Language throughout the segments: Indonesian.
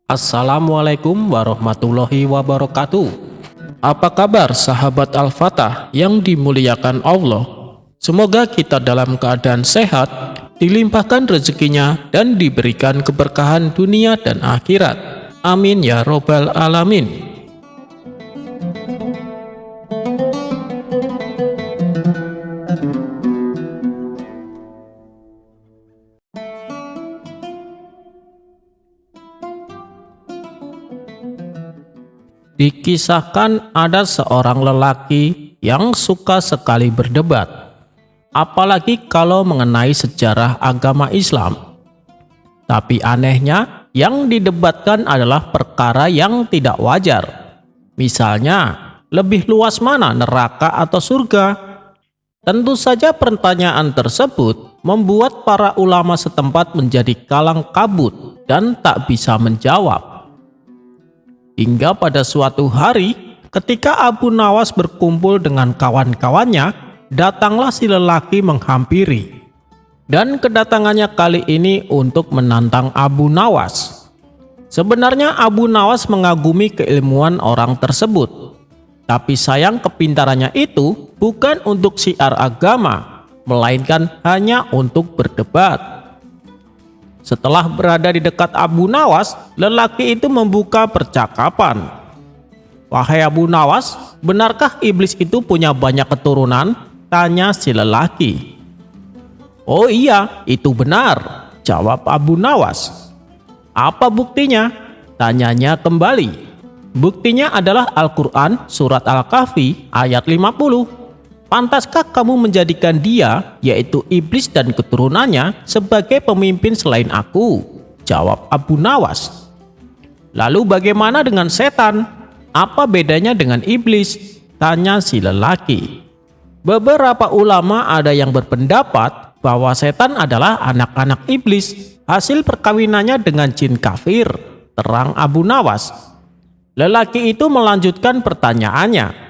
Assalamualaikum warahmatullahi wabarakatuh. Apa kabar sahabat Al-Fatah yang dimuliakan Allah? Semoga kita dalam keadaan sehat, dilimpahkan rezekinya dan diberikan keberkahan dunia dan akhirat. Amin ya robbal alamin. Dikisahkan ada seorang lelaki yang suka sekali berdebat, apalagi kalau mengenai sejarah agama Islam. Tapi anehnya, yang didebatkan adalah perkara yang tidak wajar. Misalnya, lebih luas mana neraka atau surga? Tentu saja pertanyaan tersebut membuat para ulama setempat menjadi kalang kabut dan tak bisa menjawab. Hingga pada suatu hari, ketika Abu Nawas berkumpul dengan kawan-kawannya, datanglah si lelaki menghampiri. Dan kedatangannya kali ini untuk menantang Abu Nawas. Sebenarnya Abu Nawas mengagumi keilmuan orang tersebut. Tapi sayang kepintarannya itu bukan untuk syiar agama, melainkan hanya untuk berdebat. Setelah berada di dekat Abu Nawas, lelaki itu membuka percakapan. "Wahai Abu Nawas, benarkah iblis itu punya banyak keturunan?" tanya si lelaki. "Oh iya, itu benar," jawab Abu Nawas. "Apa buktinya?" tanyanya kembali. "Buktinya adalah Al-Quran surat Al-Kahfi ayat 50. Pantaskah kamu menjadikan dia, yaitu iblis dan keturunannya, sebagai pemimpin selain aku?" jawab Abu Nawas. "Lalu bagaimana dengan setan? Apa bedanya dengan iblis?" tanya si lelaki. Beberapa ulama ada yang berpendapat bahwa setan adalah anak-anak iblis, hasil perkawinannya dengan jin kafir, terang Abu Nawas. Lelaki itu melanjutkan pertanyaannya.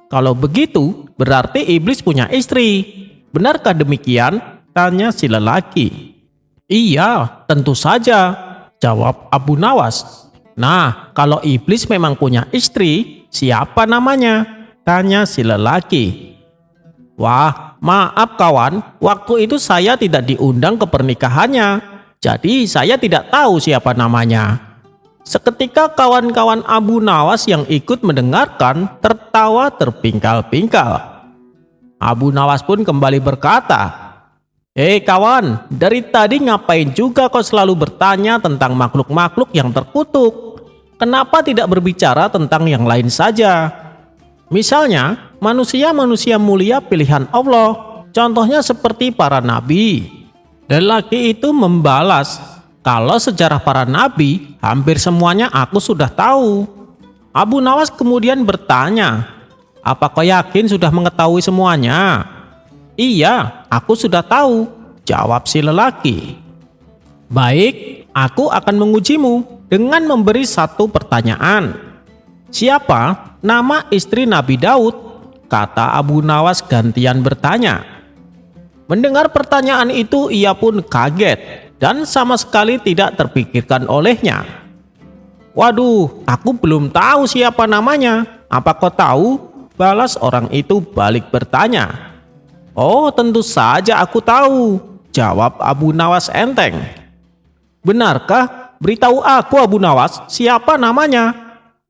"Kalau begitu, berarti iblis punya istri. Benarkah demikian?" tanya si lelaki. "Iya, tentu saja," jawab Abu Nawas. "Nah, kalau iblis memang punya istri, siapa namanya?" tanya si lelaki. "Wah, maaf kawan, waktu itu saya tidak diundang ke pernikahannya, jadi saya tidak tahu siapa namanya." Seketika kawan-kawan Abu Nawas yang ikut mendengarkan tertawa terpingkal-pingkal. Abu Nawas pun kembali berkata, "Hei kawan, dari tadi ngapain juga kau selalu bertanya tentang makhluk-makhluk yang terkutuk? Kenapa tidak berbicara tentang yang lain saja? Misalnya, manusia-manusia mulia pilihan Allah, contohnya seperti para nabi." Lelaki itu membalas, "Kalau sejarah para nabi, hampir semuanya aku sudah tahu." Abu Nawas kemudian bertanya, "Apa kau yakin sudah mengetahui semuanya?" "Iya, aku sudah tahu," jawab si lelaki. "Baik, aku akan mengujimu dengan memberi satu pertanyaan. Siapa nama istri Nabi Daud?" kata Abu Nawas gantian bertanya. Mendengar pertanyaan itu ia pun kaget dan sama sekali tidak terpikirkan olehnya. "Waduh, aku belum tahu siapa namanya. Apa kau tahu?" balas orang itu balik bertanya. "Oh, tentu saja aku tahu," jawab Abu Nawas enteng. "Benarkah? Beritahu aku Abu Nawas, siapa namanya,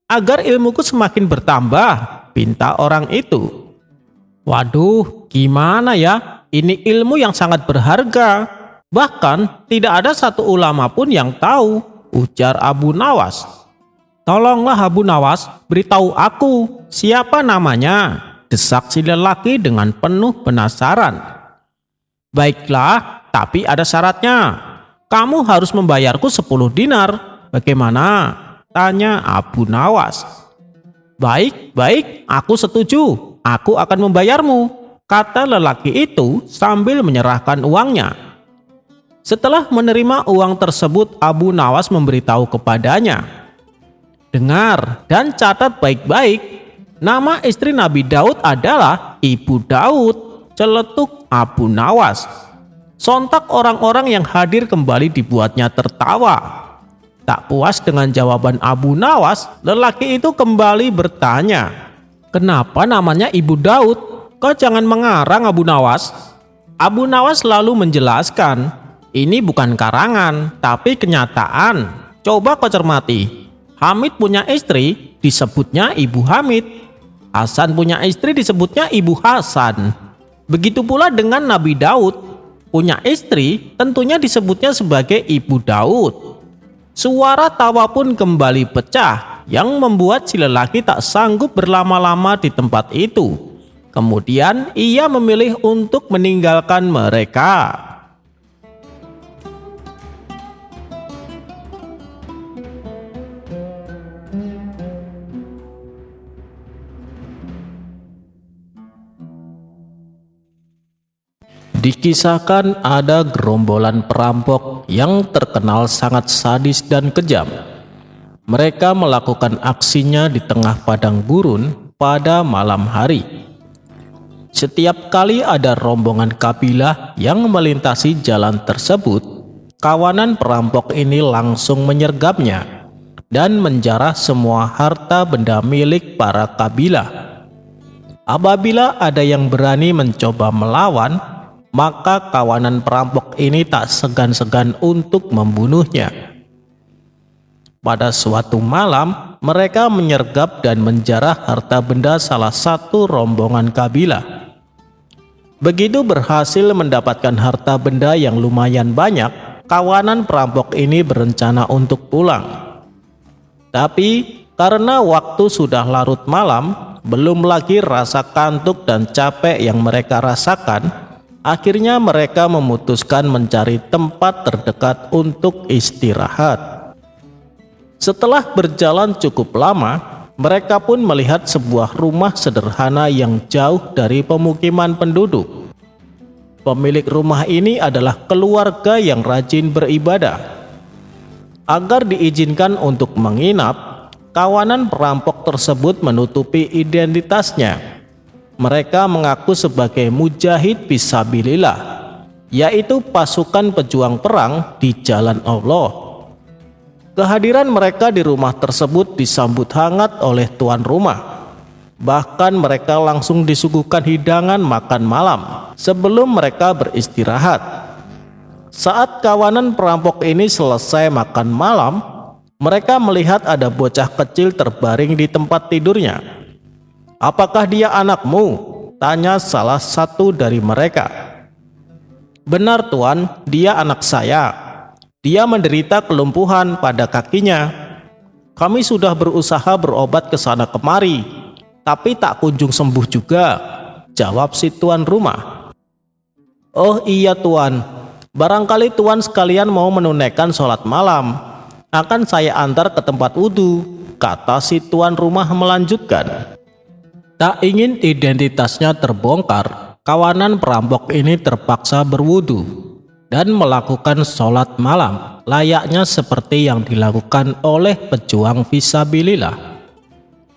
agar ilmuku semakin bertambah," pinta orang itu. "Waduh, gimana ya? Ini ilmu yang sangat berharga. Bahkan tidak ada satu ulama pun yang tahu," ujar Abu Nawas. "Tolonglah Abu Nawas, beritahu aku siapa namanya," desak si lelaki dengan penuh penasaran. "Baiklah, tapi ada syaratnya. Kamu harus membayarku 10 dinar. Bagaimana?" tanya Abu Nawas. "Baik, baik, aku setuju. Aku akan membayarmu," kata lelaki itu sambil menyerahkan uangnya. Setelah menerima uang tersebut, Abu Nawas memberitahu kepadanya, "Dengar dan catat baik-baik. Nama istri Nabi Daud adalah Ibu Daud," celetuk Abu Nawas. Sontak orang-orang yang hadir kembali dibuatnya tertawa. Tak puas dengan jawaban Abu Nawas, lelaki itu kembali bertanya, "Kenapa namanya Ibu Daud? Kau jangan mengarang, Abu Nawas." Abu Nawas lalu menjelaskan, "Ini bukan karangan, tapi kenyataan. Coba kau cermati. Hamid punya istri, disebutnya Ibu Hamid. Hasan punya istri, disebutnya Ibu Hasan. Begitu pula dengan Nabi Daud. Punya istri, tentunya disebutnya sebagai Ibu Daud." Suara tawa pun kembali pecah yang membuat si lelaki tak sanggup berlama-lama di tempat itu. Kemudian ia memilih untuk meninggalkan mereka. Dikisahkan ada gerombolan perampok yang terkenal sangat sadis dan kejam. Mereka melakukan aksinya di tengah padang gurun pada malam hari. Setiap kali ada rombongan kabilah yang melintasi jalan tersebut, kawanan perampok ini langsung menyergapnya dan menjarah semua harta benda milik para kabilah. Apabila ada yang berani mencoba melawan, maka kawanan perampok ini tak segan-segan untuk membunuhnya. Pada suatu malam, mereka menyergap dan menjarah harta benda salah satu rombongan kabilah. Begitu berhasil mendapatkan harta benda yang lumayan banyak, kawanan perampok ini berencana untuk pulang. Tapi karena waktu sudah larut malam, belum lagi rasa kantuk dan capek yang mereka rasakan, akhirnya mereka memutuskan mencari tempat terdekat untuk istirahat. Setelah berjalan cukup lama, mereka pun melihat sebuah rumah sederhana yang jauh dari pemukiman penduduk. Pemilik rumah ini adalah keluarga yang rajin beribadah. Agar diizinkan untuk menginap, kawanan perampok tersebut menutupi identitasnya. Mereka mengaku sebagai mujahid fisabilillah, yaitu pasukan pejuang perang di jalan Allah. Kehadiran mereka di rumah tersebut disambut hangat oleh tuan rumah. Bahkan mereka langsung disuguhkan hidangan makan malam sebelum mereka beristirahat. Saat kawanan perampok ini selesai makan malam, mereka melihat ada bocah kecil terbaring di tempat tidurnya. "Apakah dia anakmu?" tanya salah satu dari mereka. "Benar tuan, dia anak saya. Dia menderita kelumpuhan pada kakinya. Kami sudah berusaha berobat ke sana kemari, tapi tak kunjung sembuh juga," jawab si tuan rumah. "Oh iya tuan, barangkali tuan sekalian mau menunaikan sholat malam. Akan saya antar ke tempat wudhu," kata si tuan rumah melanjutkan. Tak ingin identitasnya terbongkar, kawanan perampok ini terpaksa berwudu dan melakukan sholat malam layaknya seperti yang dilakukan oleh pejuang fisabilillah.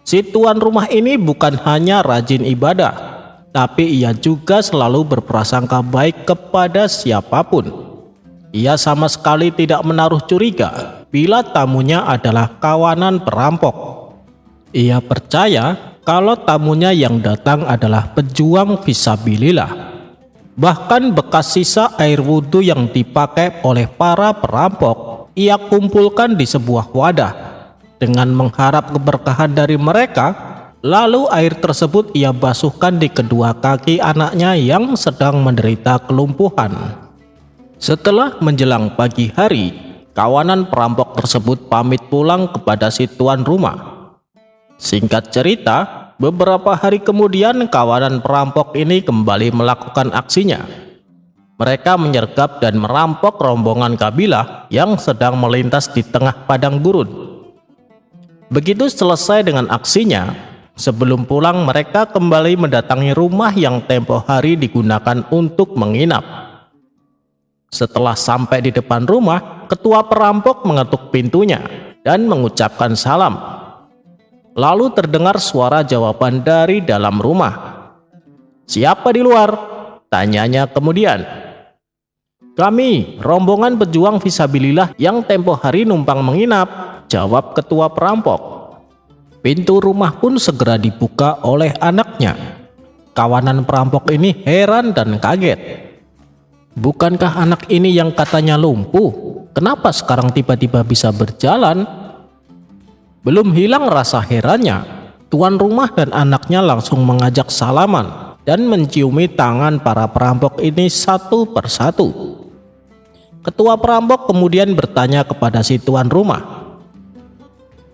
Si tuan rumah ini bukan hanya rajin ibadah, tapi ia juga selalu berprasangka baik kepada siapapun. Ia sama sekali tidak menaruh curiga bila tamunya adalah kawanan perampok. Ia percaya kalau tamunya yang datang adalah pejuang fisabilillah. Bahkan bekas sisa air wudhu yang dipakai oleh para perampok ia kumpulkan di sebuah wadah. Dengan mengharap keberkahan dari mereka, lalu air tersebut ia basuhkan di kedua kaki anaknya yang sedang menderita kelumpuhan. Setelah menjelang pagi hari, kawanan perampok tersebut pamit pulang kepada si tuan rumah. Singkat cerita, beberapa hari kemudian kawanan perampok ini kembali melakukan aksinya. Mereka menyergap dan merampok rombongan kabilah yang sedang melintas di tengah padang gurun. Begitu selesai dengan aksinya, sebelum pulang mereka kembali mendatangi rumah yang tempo hari digunakan untuk menginap. Setelah sampai di depan rumah, ketua perampok mengetuk pintunya dan mengucapkan salam. Lalu terdengar suara jawaban dari dalam rumah. "Siapa di luar?" tanyanya kemudian. Kami, rombongan pejuang fisabilillah yang tempo hari numpang menginap, jawab ketua perampok. Pintu rumah pun segera dibuka oleh anaknya. Kawanan perampok ini heran dan kaget. Bukankah anak ini yang katanya lumpuh? Kenapa sekarang tiba-tiba bisa berjalan? Belum hilang rasa herannya, tuan rumah dan anaknya langsung mengajak salaman dan menciumi tangan para perampok ini satu persatu. Ketua perampok kemudian bertanya kepada si tuan rumah,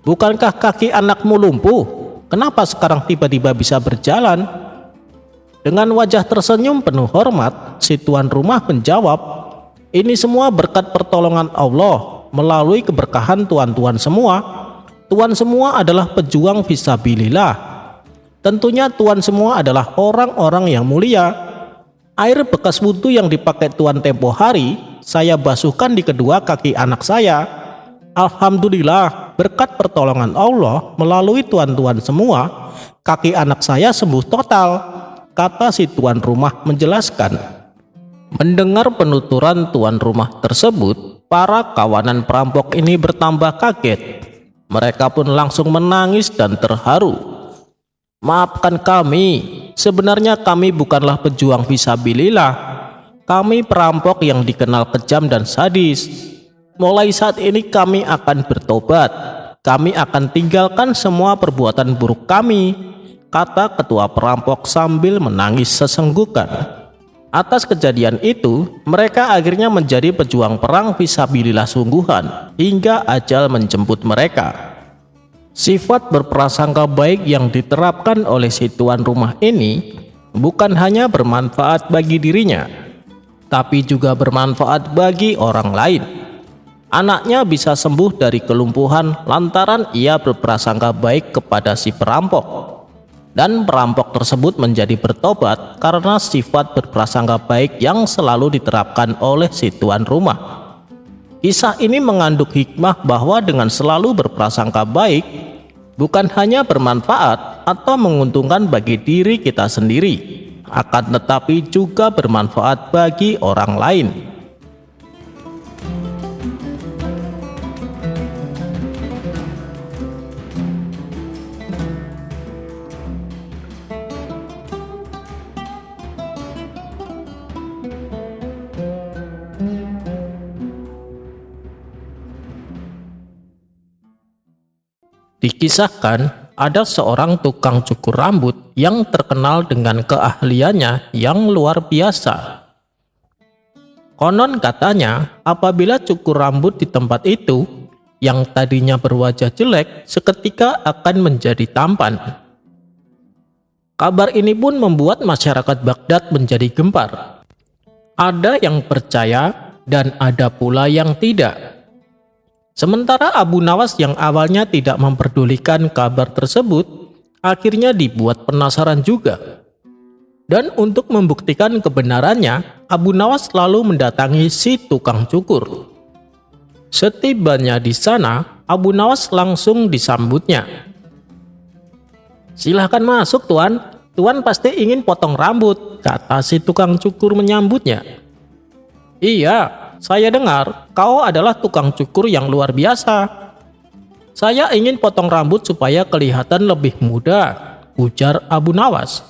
"Bukankah kaki anakmu lumpuh? Kenapa sekarang tiba-tiba bisa berjalan?" Dengan wajah tersenyum penuh hormat, si tuan rumah menjawab, "Ini semua berkat pertolongan Allah melalui keberkahan tuan-tuan semua. Tuan semua adalah pejuang fisabilillah. Tentunya tuan semua adalah orang-orang yang mulia. Air bekas wudhu yang dipakai tuan tempo hari, saya basuhkan di kedua kaki anak saya. Alhamdulillah, berkat pertolongan Allah melalui tuan-tuan semua, kaki anak saya sembuh total," kata si tuan rumah menjelaskan. Mendengar penuturan tuan rumah tersebut, para kawanan perampok ini bertambah kaget. Mereka pun langsung menangis dan terharu. "Maafkan kami, sebenarnya kami bukanlah pejuang fisabilillah. Kami perampok yang dikenal kejam dan sadis. Mulai saat ini kami akan bertobat. Kami akan tinggalkan semua perbuatan buruk kami," kata ketua perampok sambil menangis sesenggukan. Atas kejadian itu, mereka akhirnya menjadi pejuang perang fisabilillah sungguhan hingga ajal menjemput mereka. Sifat berprasangka baik yang diterapkan oleh si tuan rumah ini bukan hanya bermanfaat bagi dirinya, tapi juga bermanfaat bagi orang lain. Anaknya bisa sembuh dari kelumpuhan lantaran ia berprasangka baik kepada si perampok. Dan perampok tersebut menjadi bertobat karena sifat berprasangka baik yang selalu diterapkan oleh si tuan rumah. Kisah ini mengandung hikmah bahwa dengan selalu berprasangka baik bukan hanya bermanfaat atau menguntungkan bagi diri kita sendiri, akan tetapi juga bermanfaat bagi orang lain. Dikisahkan ada seorang tukang cukur rambut yang terkenal dengan keahliannya yang luar biasa. Konon katanya, apabila cukur rambut di tempat itu, yang tadinya berwajah jelek seketika akan menjadi tampan. Kabar ini pun membuat masyarakat Baghdad menjadi gempar. Ada yang percaya dan ada pula yang tidak. Sementara Abu Nawas yang awalnya tidak memperdulikan kabar tersebut, akhirnya dibuat penasaran juga. Dan untuk membuktikan kebenarannya, Abu Nawas lalu mendatangi si tukang cukur. Setibanya di sana, Abu Nawas langsung disambutnya. "Silahkan masuk tuan, tuan pasti ingin potong rambut," kata si tukang cukur menyambutnya. "Iya, saya dengar kau adalah tukang cukur yang luar biasa. Saya ingin potong rambut supaya kelihatan lebih muda," ujar Abu Nawas.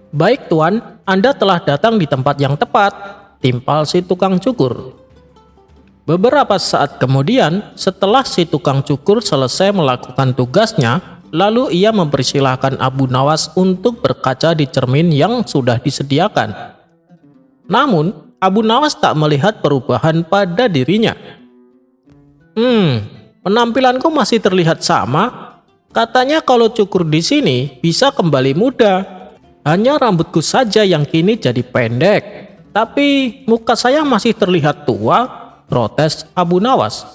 "Baik tuan, Anda telah datang di tempat yang tepat," timpal si tukang cukur. Beberapa saat kemudian, setelah si tukang cukur selesai melakukan tugasnya, lalu ia mempersilahkan Abu Nawas untuk berkaca di cermin yang sudah disediakan. Namun, Abu Nawas tak melihat perubahan pada dirinya. Penampilanku masih terlihat sama. Katanya kalau cukur di sini bisa kembali muda. Hanya rambutku saja yang kini jadi pendek. Tapi muka saya masih terlihat tua," protes Abu Nawas.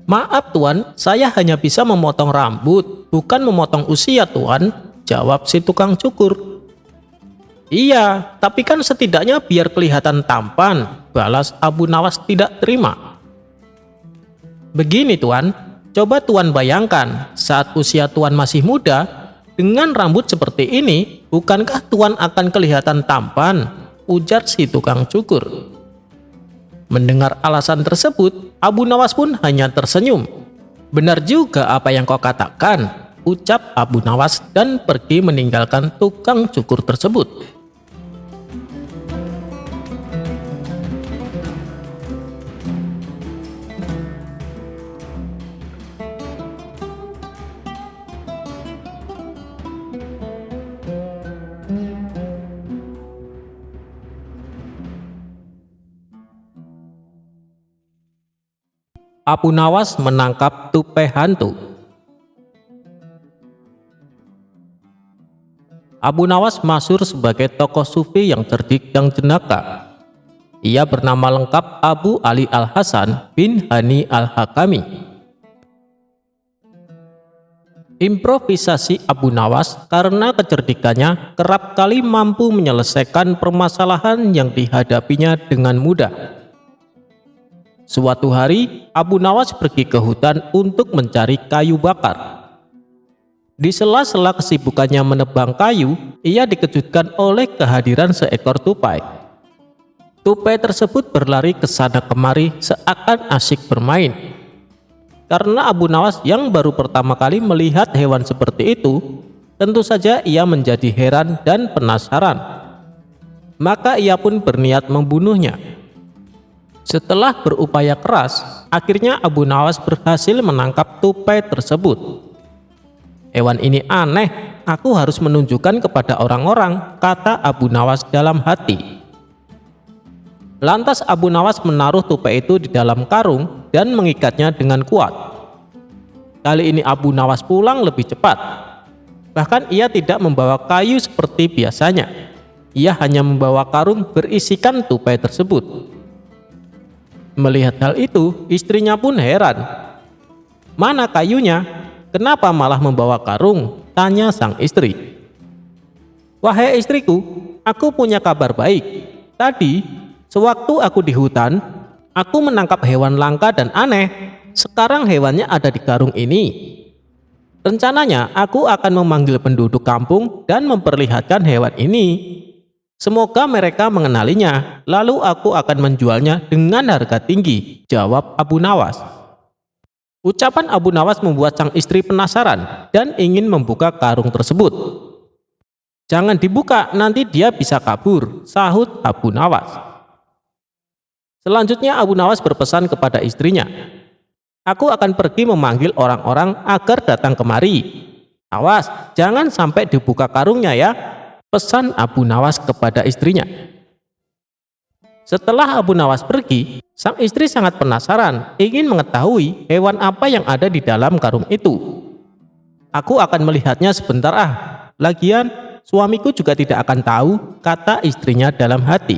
"Maaf tuan, saya hanya bisa memotong rambut, bukan memotong usia tuan," jawab si tukang cukur. "Iya, tapi kan setidaknya biar kelihatan tampan," balas Abu Nawas tidak terima. "Begini tuan, coba tuan bayangkan saat usia tuan masih muda, dengan rambut seperti ini, bukankah tuan akan kelihatan tampan?" ujar si tukang cukur. Mendengar alasan tersebut, Abu Nawas pun hanya tersenyum. "Benar juga apa yang kau katakan," ucap Abu Nawas dan pergi meninggalkan tukang cukur tersebut. Abu Nawas menangkap tupai hantu. Abu Nawas masyhur sebagai tokoh sufi yang cerdik dan jenaka. Ia bernama lengkap Abu Ali Al-Hasan bin Hani Al-Hakami. Improvisasi Abu Nawas karena kecerdikannya kerap kali mampu menyelesaikan permasalahan yang dihadapinya dengan mudah. Suatu hari, Abu Nawas pergi ke hutan untuk mencari kayu bakar. Di sela-sela kesibukannya menebang kayu, ia dikejutkan oleh kehadiran seekor tupai. Tupai tersebut berlari ke sana kemari seakan asyik bermain. Karena Abu Nawas yang baru pertama kali melihat hewan seperti itu, tentu saja ia menjadi heran dan penasaran. Maka ia pun berniat membunuhnya. Setelah berupaya keras, akhirnya Abu Nawas berhasil menangkap tupai tersebut. "Hewan ini aneh, aku harus menunjukkan kepada orang-orang," kata Abu Nawas dalam hati. Lantas Abu Nawas menaruh tupai itu di dalam karung dan mengikatnya dengan kuat. Kali ini Abu Nawas pulang lebih cepat. Bahkan ia tidak membawa kayu seperti biasanya. Ia hanya membawa karung berisikan tupai tersebut. Melihat hal itu, istrinya pun heran. "Mana kayunya? Kenapa malah membawa karung?" tanya sang istri. "Wahai istriku, aku punya kabar baik. Tadi, sewaktu aku di hutan, aku menangkap hewan langka dan aneh. Sekarang hewannya ada di karung ini. Rencananya, aku akan memanggil penduduk kampung dan memperlihatkan hewan ini. Semoga mereka mengenalinya, lalu aku akan menjualnya dengan harga tinggi," jawab Abu Nawas. Ucapan Abu Nawas membuat sang istri penasaran dan ingin membuka karung tersebut. "Jangan dibuka, nanti dia bisa kabur," sahut Abu Nawas. Selanjutnya Abu Nawas berpesan kepada istrinya, "Aku akan pergi memanggil orang-orang agar datang kemari. Awas, jangan sampai dibuka karungnya ya," pesan Abu Nawas kepada istrinya. Setelah Abu Nawas pergi, sang istri sangat penasaran, ingin mengetahui hewan apa yang ada di dalam karung itu. "Aku akan melihatnya sebentar lagian suamiku juga tidak akan tahu," kata istrinya dalam hati.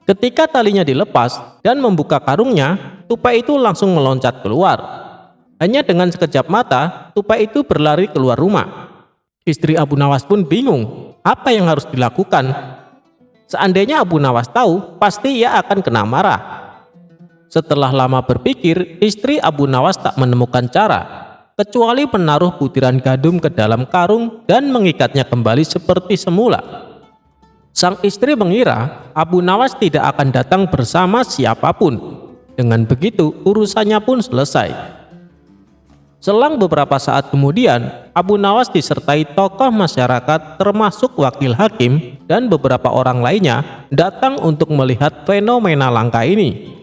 Ketika talinya dilepas dan membuka karungnya, tupai itu langsung meloncat keluar. Hanya dengan sekejap mata, tupai itu berlari keluar rumah. Istri Abu Nawas pun bingung, apa yang harus dilakukan? Seandainya Abu Nawas tahu, pasti ia akan kena marah. Setelah lama berpikir, istri Abu Nawas tak menemukan cara, kecuali menaruh butiran gandum ke dalam karung dan mengikatnya kembali seperti semula. Sang istri mengira Abu Nawas tidak akan datang bersama siapapun. Dengan begitu, urusannya pun selesai. Selang beberapa saat kemudian, Abu Nawas disertai tokoh masyarakat termasuk wakil hakim dan beberapa orang lainnya datang untuk melihat fenomena langka ini.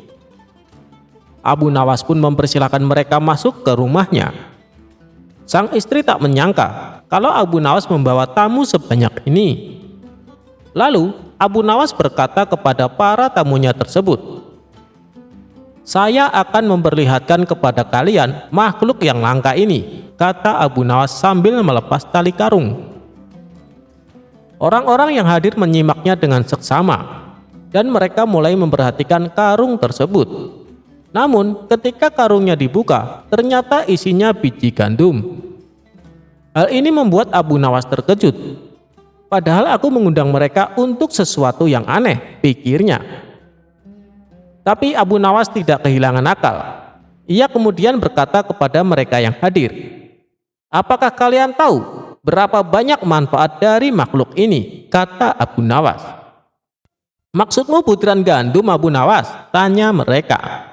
Abu Nawas pun mempersilahkan mereka masuk ke rumahnya. Sang istri tak menyangka kalau Abu Nawas membawa tamu sebanyak ini. Lalu Abu Nawas berkata kepada para tamunya tersebut, "Saya akan memperlihatkan kepada kalian makhluk yang langka ini," kata Abu Nawas sambil melepas tali karung. Orang-orang yang hadir menyimaknya dengan seksama, dan mereka mulai memperhatikan karung tersebut. Namun ketika karungnya dibuka, ternyata isinya biji gandum. Hal ini membuat Abu Nawas terkejut. "Padahal aku mengundang mereka untuk sesuatu yang aneh," pikirnya. Tapi Abu Nawas tidak kehilangan akal. Ia kemudian berkata kepada mereka yang hadir, "Apakah kalian tahu berapa banyak manfaat dari makhluk ini?" kata Abu Nawas. "Maksudmu butiran gandum, Abu Nawas?" tanya mereka.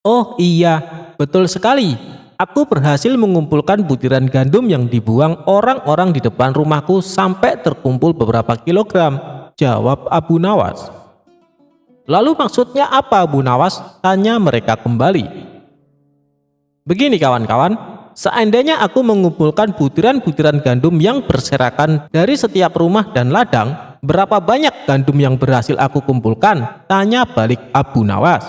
"Oh iya, betul sekali. Aku berhasil mengumpulkan butiran gandum yang dibuang orang-orang di depan rumahku sampai terkumpul beberapa kilogram," jawab Abu Nawas. "Lalu maksudnya apa, Abu Nawas?" tanya mereka kembali. "Begini kawan-kawan, seandainya aku mengumpulkan butiran-butiran gandum yang berserakan dari setiap rumah dan ladang, berapa banyak gandum yang berhasil aku kumpulkan?" tanya balik Abu Nawas.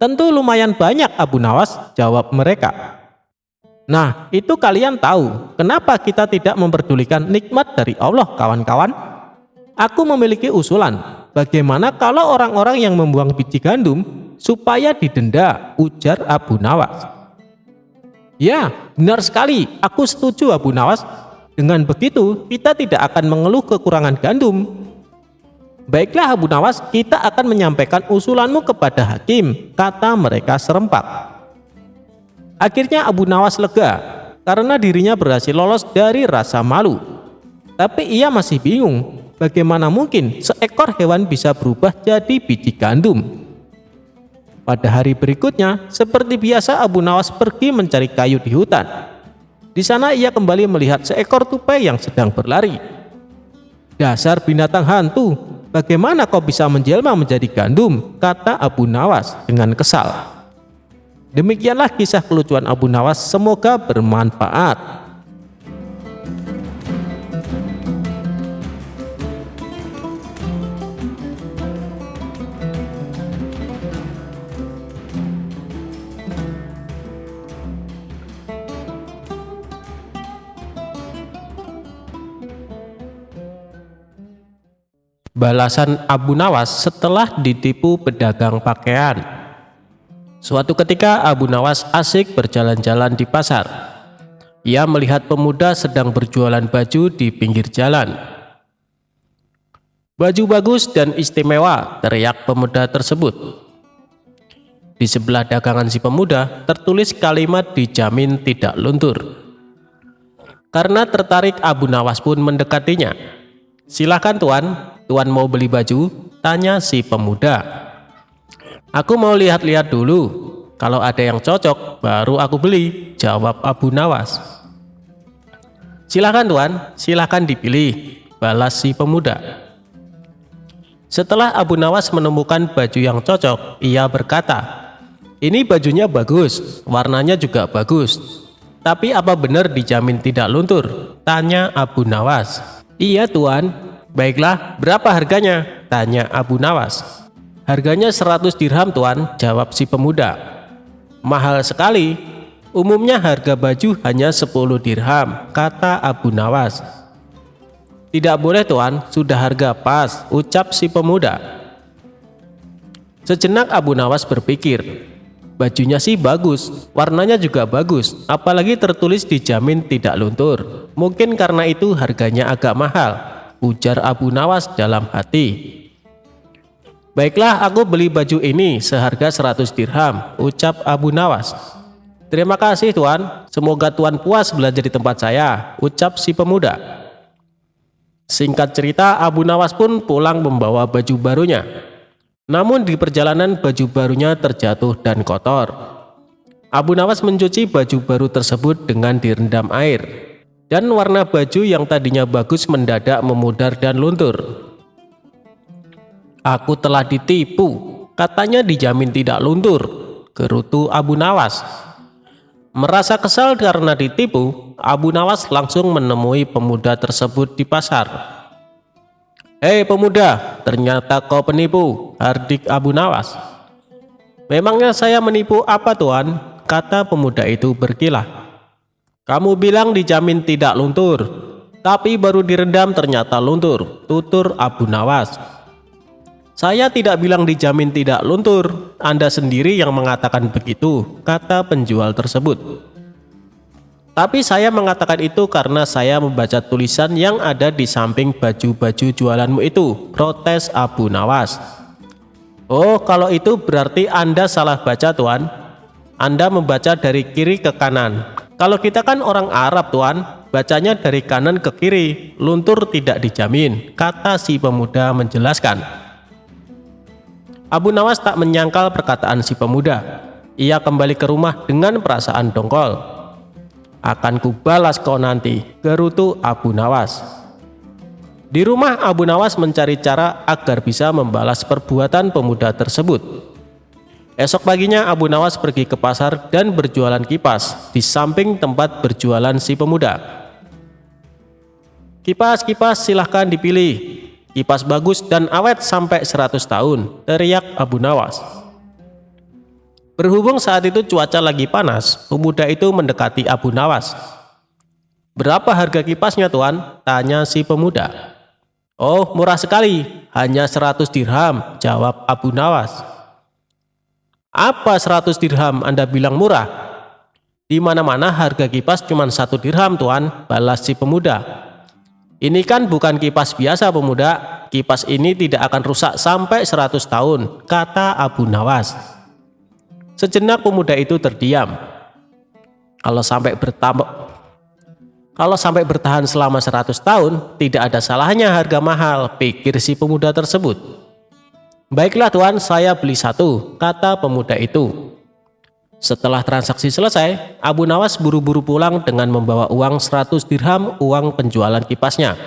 "Tentu lumayan banyak, Abu Nawas," jawab mereka. "Nah, itu kalian tahu kenapa kita tidak memperdulikan nikmat dari Allah, kawan-kawan? Aku memiliki usulan. Bagaimana kalau orang-orang yang membuang biji gandum supaya didenda?" ujar Abu Nawas. "Ya, benar sekali. Aku setuju, Abu Nawas. Dengan begitu, kita tidak akan mengeluh kekurangan gandum." "Baiklah Abu Nawas, kita akan menyampaikan usulanmu kepada hakim," kata mereka serempak. Akhirnya Abu Nawas lega karena dirinya berhasil lolos dari rasa malu. Tapi ia masih bingung, bagaimana mungkin seekor hewan bisa berubah jadi biji gandum. Pada hari berikutnya, seperti biasa Abu Nawas pergi mencari kayu di hutan. Di sana ia kembali melihat seekor tupai yang sedang berlari. "Dasar binatang hantu, bagaimana kau bisa menjelma menjadi gandum?" kata Abu Nawas dengan kesal. Demikianlah kisah kelucuan Abu Nawas, semoga bermanfaat. Balasan Abu Nawas setelah ditipu pedagang pakaian. Suatu ketika Abu Nawas asik berjalan-jalan di pasar. Ia melihat pemuda sedang berjualan baju di pinggir jalan. "Baju bagus dan istimewa," teriak pemuda tersebut. Di sebelah dagangan si pemuda tertulis kalimat "dijamin tidak luntur". Karena tertarik, Abu Nawas pun mendekatinya. "Silakan tuan, tuan mau beli baju?" tanya si pemuda. "Aku mau lihat-lihat dulu. Kalau ada yang cocok, baru aku beli," jawab Abu Nawas. "Silakan tuan, silakan dipilih," balas si pemuda. Setelah Abu Nawas menemukan baju yang cocok, ia berkata, "Ini bajunya bagus, warnanya juga bagus. Tapi apa benar dijamin tidak luntur?" tanya Abu Nawas. "Iya tuan." "Baiklah, berapa harganya?" tanya Abu Nawas. "Harganya 100 dirham tuan," jawab si pemuda. "Mahal sekali. Umumnya harga baju hanya 10 dirham," kata Abu Nawas. "Tidak boleh tuan, sudah harga pas," ucap si pemuda. Sejenak Abu Nawas berpikir, bajunya sih bagus, warnanya juga bagus, apalagi tertulis dijamin tidak luntur. Mungkin karena itu harganya agak mahal, ujar Abu Nawas dalam hati. "Baiklah, aku beli baju ini seharga 100 dirham, ucap Abu Nawas. "Terima kasih tuan, semoga tuan puas belanja di tempat saya," ucap si pemuda. Singkat cerita, Abu Nawas pun pulang membawa baju barunya. Namun di perjalanan baju barunya terjatuh dan kotor. Abu Nawas mencuci baju baru tersebut dengan direndam air. Dan warna baju yang tadinya bagus mendadak memudar dan luntur. "Aku telah ditipu, katanya dijamin tidak luntur," gerutu Abu Nawas. Merasa kesal karena ditipu, Abu Nawas langsung menemui pemuda tersebut di pasar. "Hei pemuda, ternyata kau penipu," hardik Abu Nawas. "Memangnya saya menipu apa tuan?" kata pemuda itu berkilah. "Kamu bilang dijamin tidak luntur, tapi baru direndam ternyata luntur," tutur Abu Nawas. "Saya tidak bilang dijamin tidak luntur, Anda sendiri yang mengatakan begitu," kata penjual tersebut. "Tapi saya mengatakan itu karena saya membaca tulisan yang ada di samping baju-baju jualanmu itu," protes Abu Nawas. "Oh, kalau itu berarti Anda salah baca tuan. Anda membaca dari kiri ke kanan. Kalau kita kan orang Arab tuan, bacanya dari kanan ke kiri, luntur tidak dijamin, kata si pemuda menjelaskan. Abu Nawas tak menyangkal perkataan si pemuda. Ia kembali ke rumah dengan perasaan dongkol. Akan kubalas kau nanti, gerutu Abu Nawas. Di rumah Abu Nawas mencari cara agar bisa membalas perbuatan pemuda tersebut. Esok paginya Abu Nawas pergi ke pasar dan berjualan kipas di samping tempat berjualan si pemuda. Kipas silahkan dipilih. Kipas bagus dan awet sampai 100 tahun, teriak Abu Nawas. Berhubung saat itu cuaca lagi panas, pemuda itu mendekati Abu Nawas. Berapa harga kipasnya tuan? Tanya si pemuda. Oh, murah sekali, hanya 100 dirham, jawab Abu Nawas. Apa 100 dirham Anda bilang murah? Di mana-mana harga kipas cuma 1 dirham tuan, balas si pemuda. Ini kan bukan kipas biasa pemuda, kipas ini tidak akan rusak sampai 100 tahun, kata Abu Nawas. Sejenak pemuda itu terdiam. Kalau sampai bertahan selama 100 tahun, tidak ada salahnya harga mahal, pikir si pemuda tersebut. Baiklah tuan, saya beli 1, kata pemuda itu. Setelah transaksi selesai, Abu Nawas buru-buru pulang dengan membawa uang 100 dirham uang penjualan kipasnya.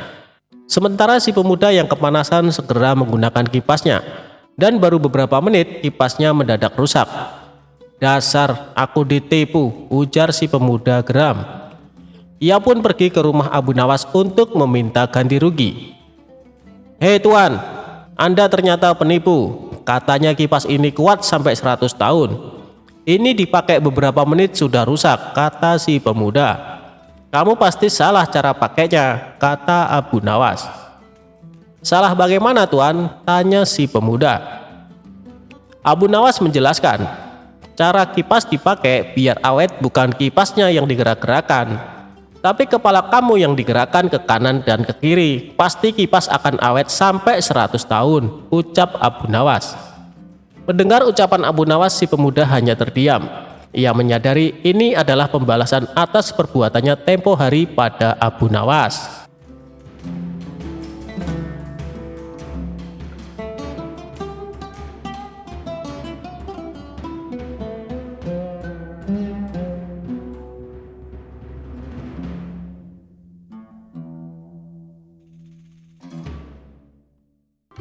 Sementara si pemuda yang kepanasan segera menggunakan kipasnya, dan baru beberapa menit kipasnya mendadak rusak. Dasar, aku ditipu, ujar si pemuda geram. Ia pun pergi ke rumah Abu Nawas untuk meminta ganti rugi. Hei tuan, Anda ternyata penipu, katanya kipas ini kuat sampai 100 tahun. Ini dipakai beberapa menit sudah rusak, kata si pemuda. Kamu pasti salah cara pakainya, kata Abu Nawas. Salah bagaimana tuan? Tanya si pemuda. Abu Nawas menjelaskan, cara kipas dipakai biar awet bukan kipasnya yang digerak-gerakan, tapi kepala kamu yang digerakkan ke kanan dan ke kiri. Pasti kipas akan awet sampai 100 tahun, ucap Abu Nawas. Mendengar ucapan Abu Nawas, si pemuda hanya terdiam. Ia menyadari ini adalah pembalasan atas perbuatannya tempo hari pada Abu Nawas.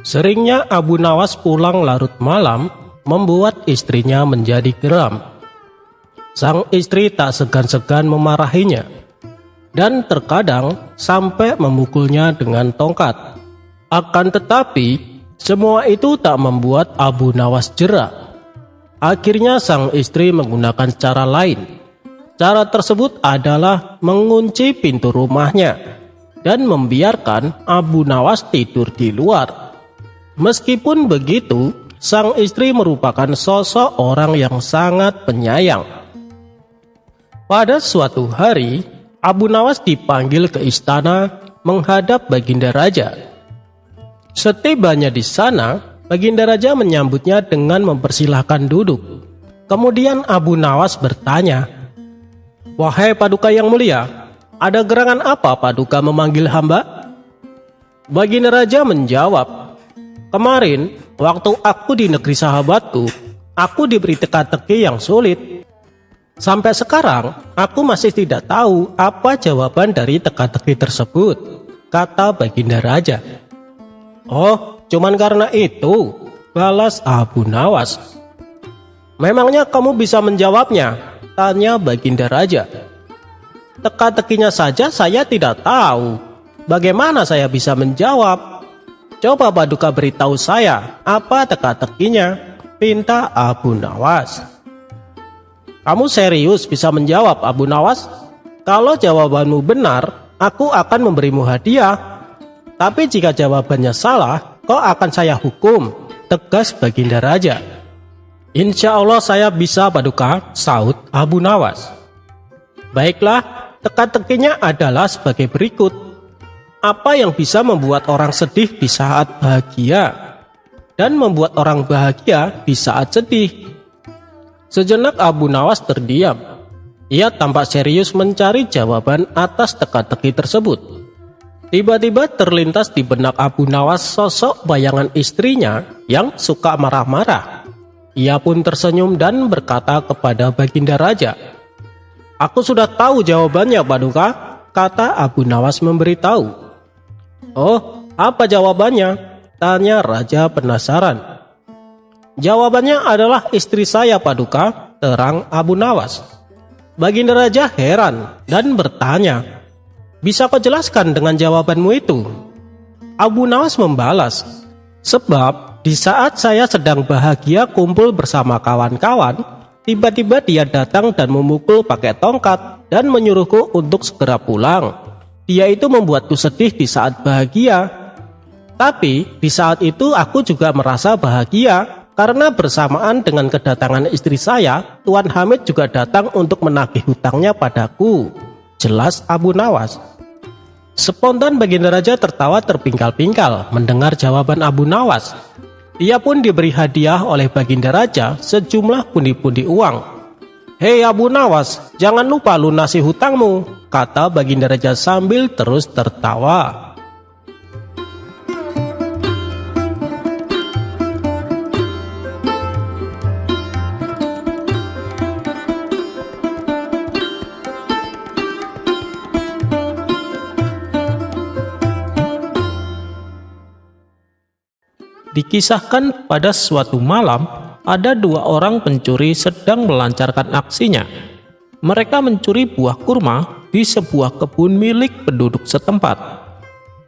Seringnya Abu Nawas pulang larut malam membuat istrinya menjadi geram. Sang istri tak segan-segan memarahinya dan terkadang sampai memukulnya dengan tongkat. Akan tetapi semua itu tak membuat Abu Nawas jera. Akhirnya sang istri menggunakan cara lain. Cara tersebut adalah mengunci pintu rumahnya dan membiarkan Abu Nawas tidur di luar. Meskipun begitu, sang istri merupakan sosok orang yang sangat penyayang. Pada suatu hari, Abu Nawas dipanggil ke istana menghadap Baginda Raja. Setibanya di sana, Baginda Raja menyambutnya dengan mempersilahkan duduk. Kemudian Abu Nawas bertanya, "Wahai Paduka yang mulia, ada gerangan apa Paduka memanggil hamba?" Baginda Raja menjawab, "Kemarin, waktu aku di negeri sahabatku, aku diberi teka-teki yang sulit. Sampai sekarang, aku masih tidak tahu apa jawaban dari teka-teki tersebut," kata Baginda Raja. "Oh, cuman karena itu," balas Abu Nawas. "Memangnya kamu bisa menjawabnya?" tanya Baginda Raja. "Teka-tekinya saja saya tidak tahu. Bagaimana saya bisa menjawab? Coba Paduka beritahu saya apa teka-tekinya," pinta Abu Nawas. "Kamu serius bisa menjawab Abu Nawas? Kalau jawabanmu benar, aku akan memberimu hadiah. Tapi jika jawabannya salah, kau akan saya hukum," tegas Baginda Raja. "Insya Allah saya bisa Paduka," saut Abu Nawas. "Baiklah, teka-tekinya adalah sebagai berikut. Apa yang bisa membuat orang sedih di saat bahagia dan membuat orang bahagia di saat sedih?" Sejenak Abu Nawas terdiam. Ia tampak serius mencari jawaban atas teka-teki tersebut. Tiba-tiba terlintas di benak Abu Nawas sosok bayangan istrinya yang suka marah-marah. Ia pun tersenyum dan berkata kepada Baginda Raja, "Aku sudah tahu jawabannya, Paduka," kata Abu Nawas memberitahu. "Oh, apa jawabannya?" tanya Raja penasaran. "Jawabannya adalah istri saya, Paduka," terang Abu Nawas. Baginda Raja heran dan bertanya, "Bisa kau jelaskan dengan jawabanmu itu?" Abu Nawas membalas, "Sebab di saat saya sedang bahagia kumpul bersama kawan-kawan, tiba-tiba dia datang dan memukul pakai tongkat dan menyuruhku untuk segera pulang. Dia itu membuatku sedih di saat bahagia. Tapi di saat itu aku juga merasa bahagia karena bersamaan dengan kedatangan istri saya, Tuan Hamid juga datang untuk menagih hutangnya padaku," jelas Abu Nawas. Spontan Baginda Raja tertawa terpingkal-pingkal mendengar jawaban Abu Nawas. Ia pun diberi hadiah oleh Baginda Raja sejumlah pundi-pundi uang. "Hei Abu Nawas, jangan lupa lunasi hutangmu," kata Baginda Raja sambil terus tertawa. Dikisahkan pada suatu malam, ada dua orang pencuri sedang melancarkan aksinya. Mereka mencuri buah kurma di sebuah kebun milik penduduk setempat.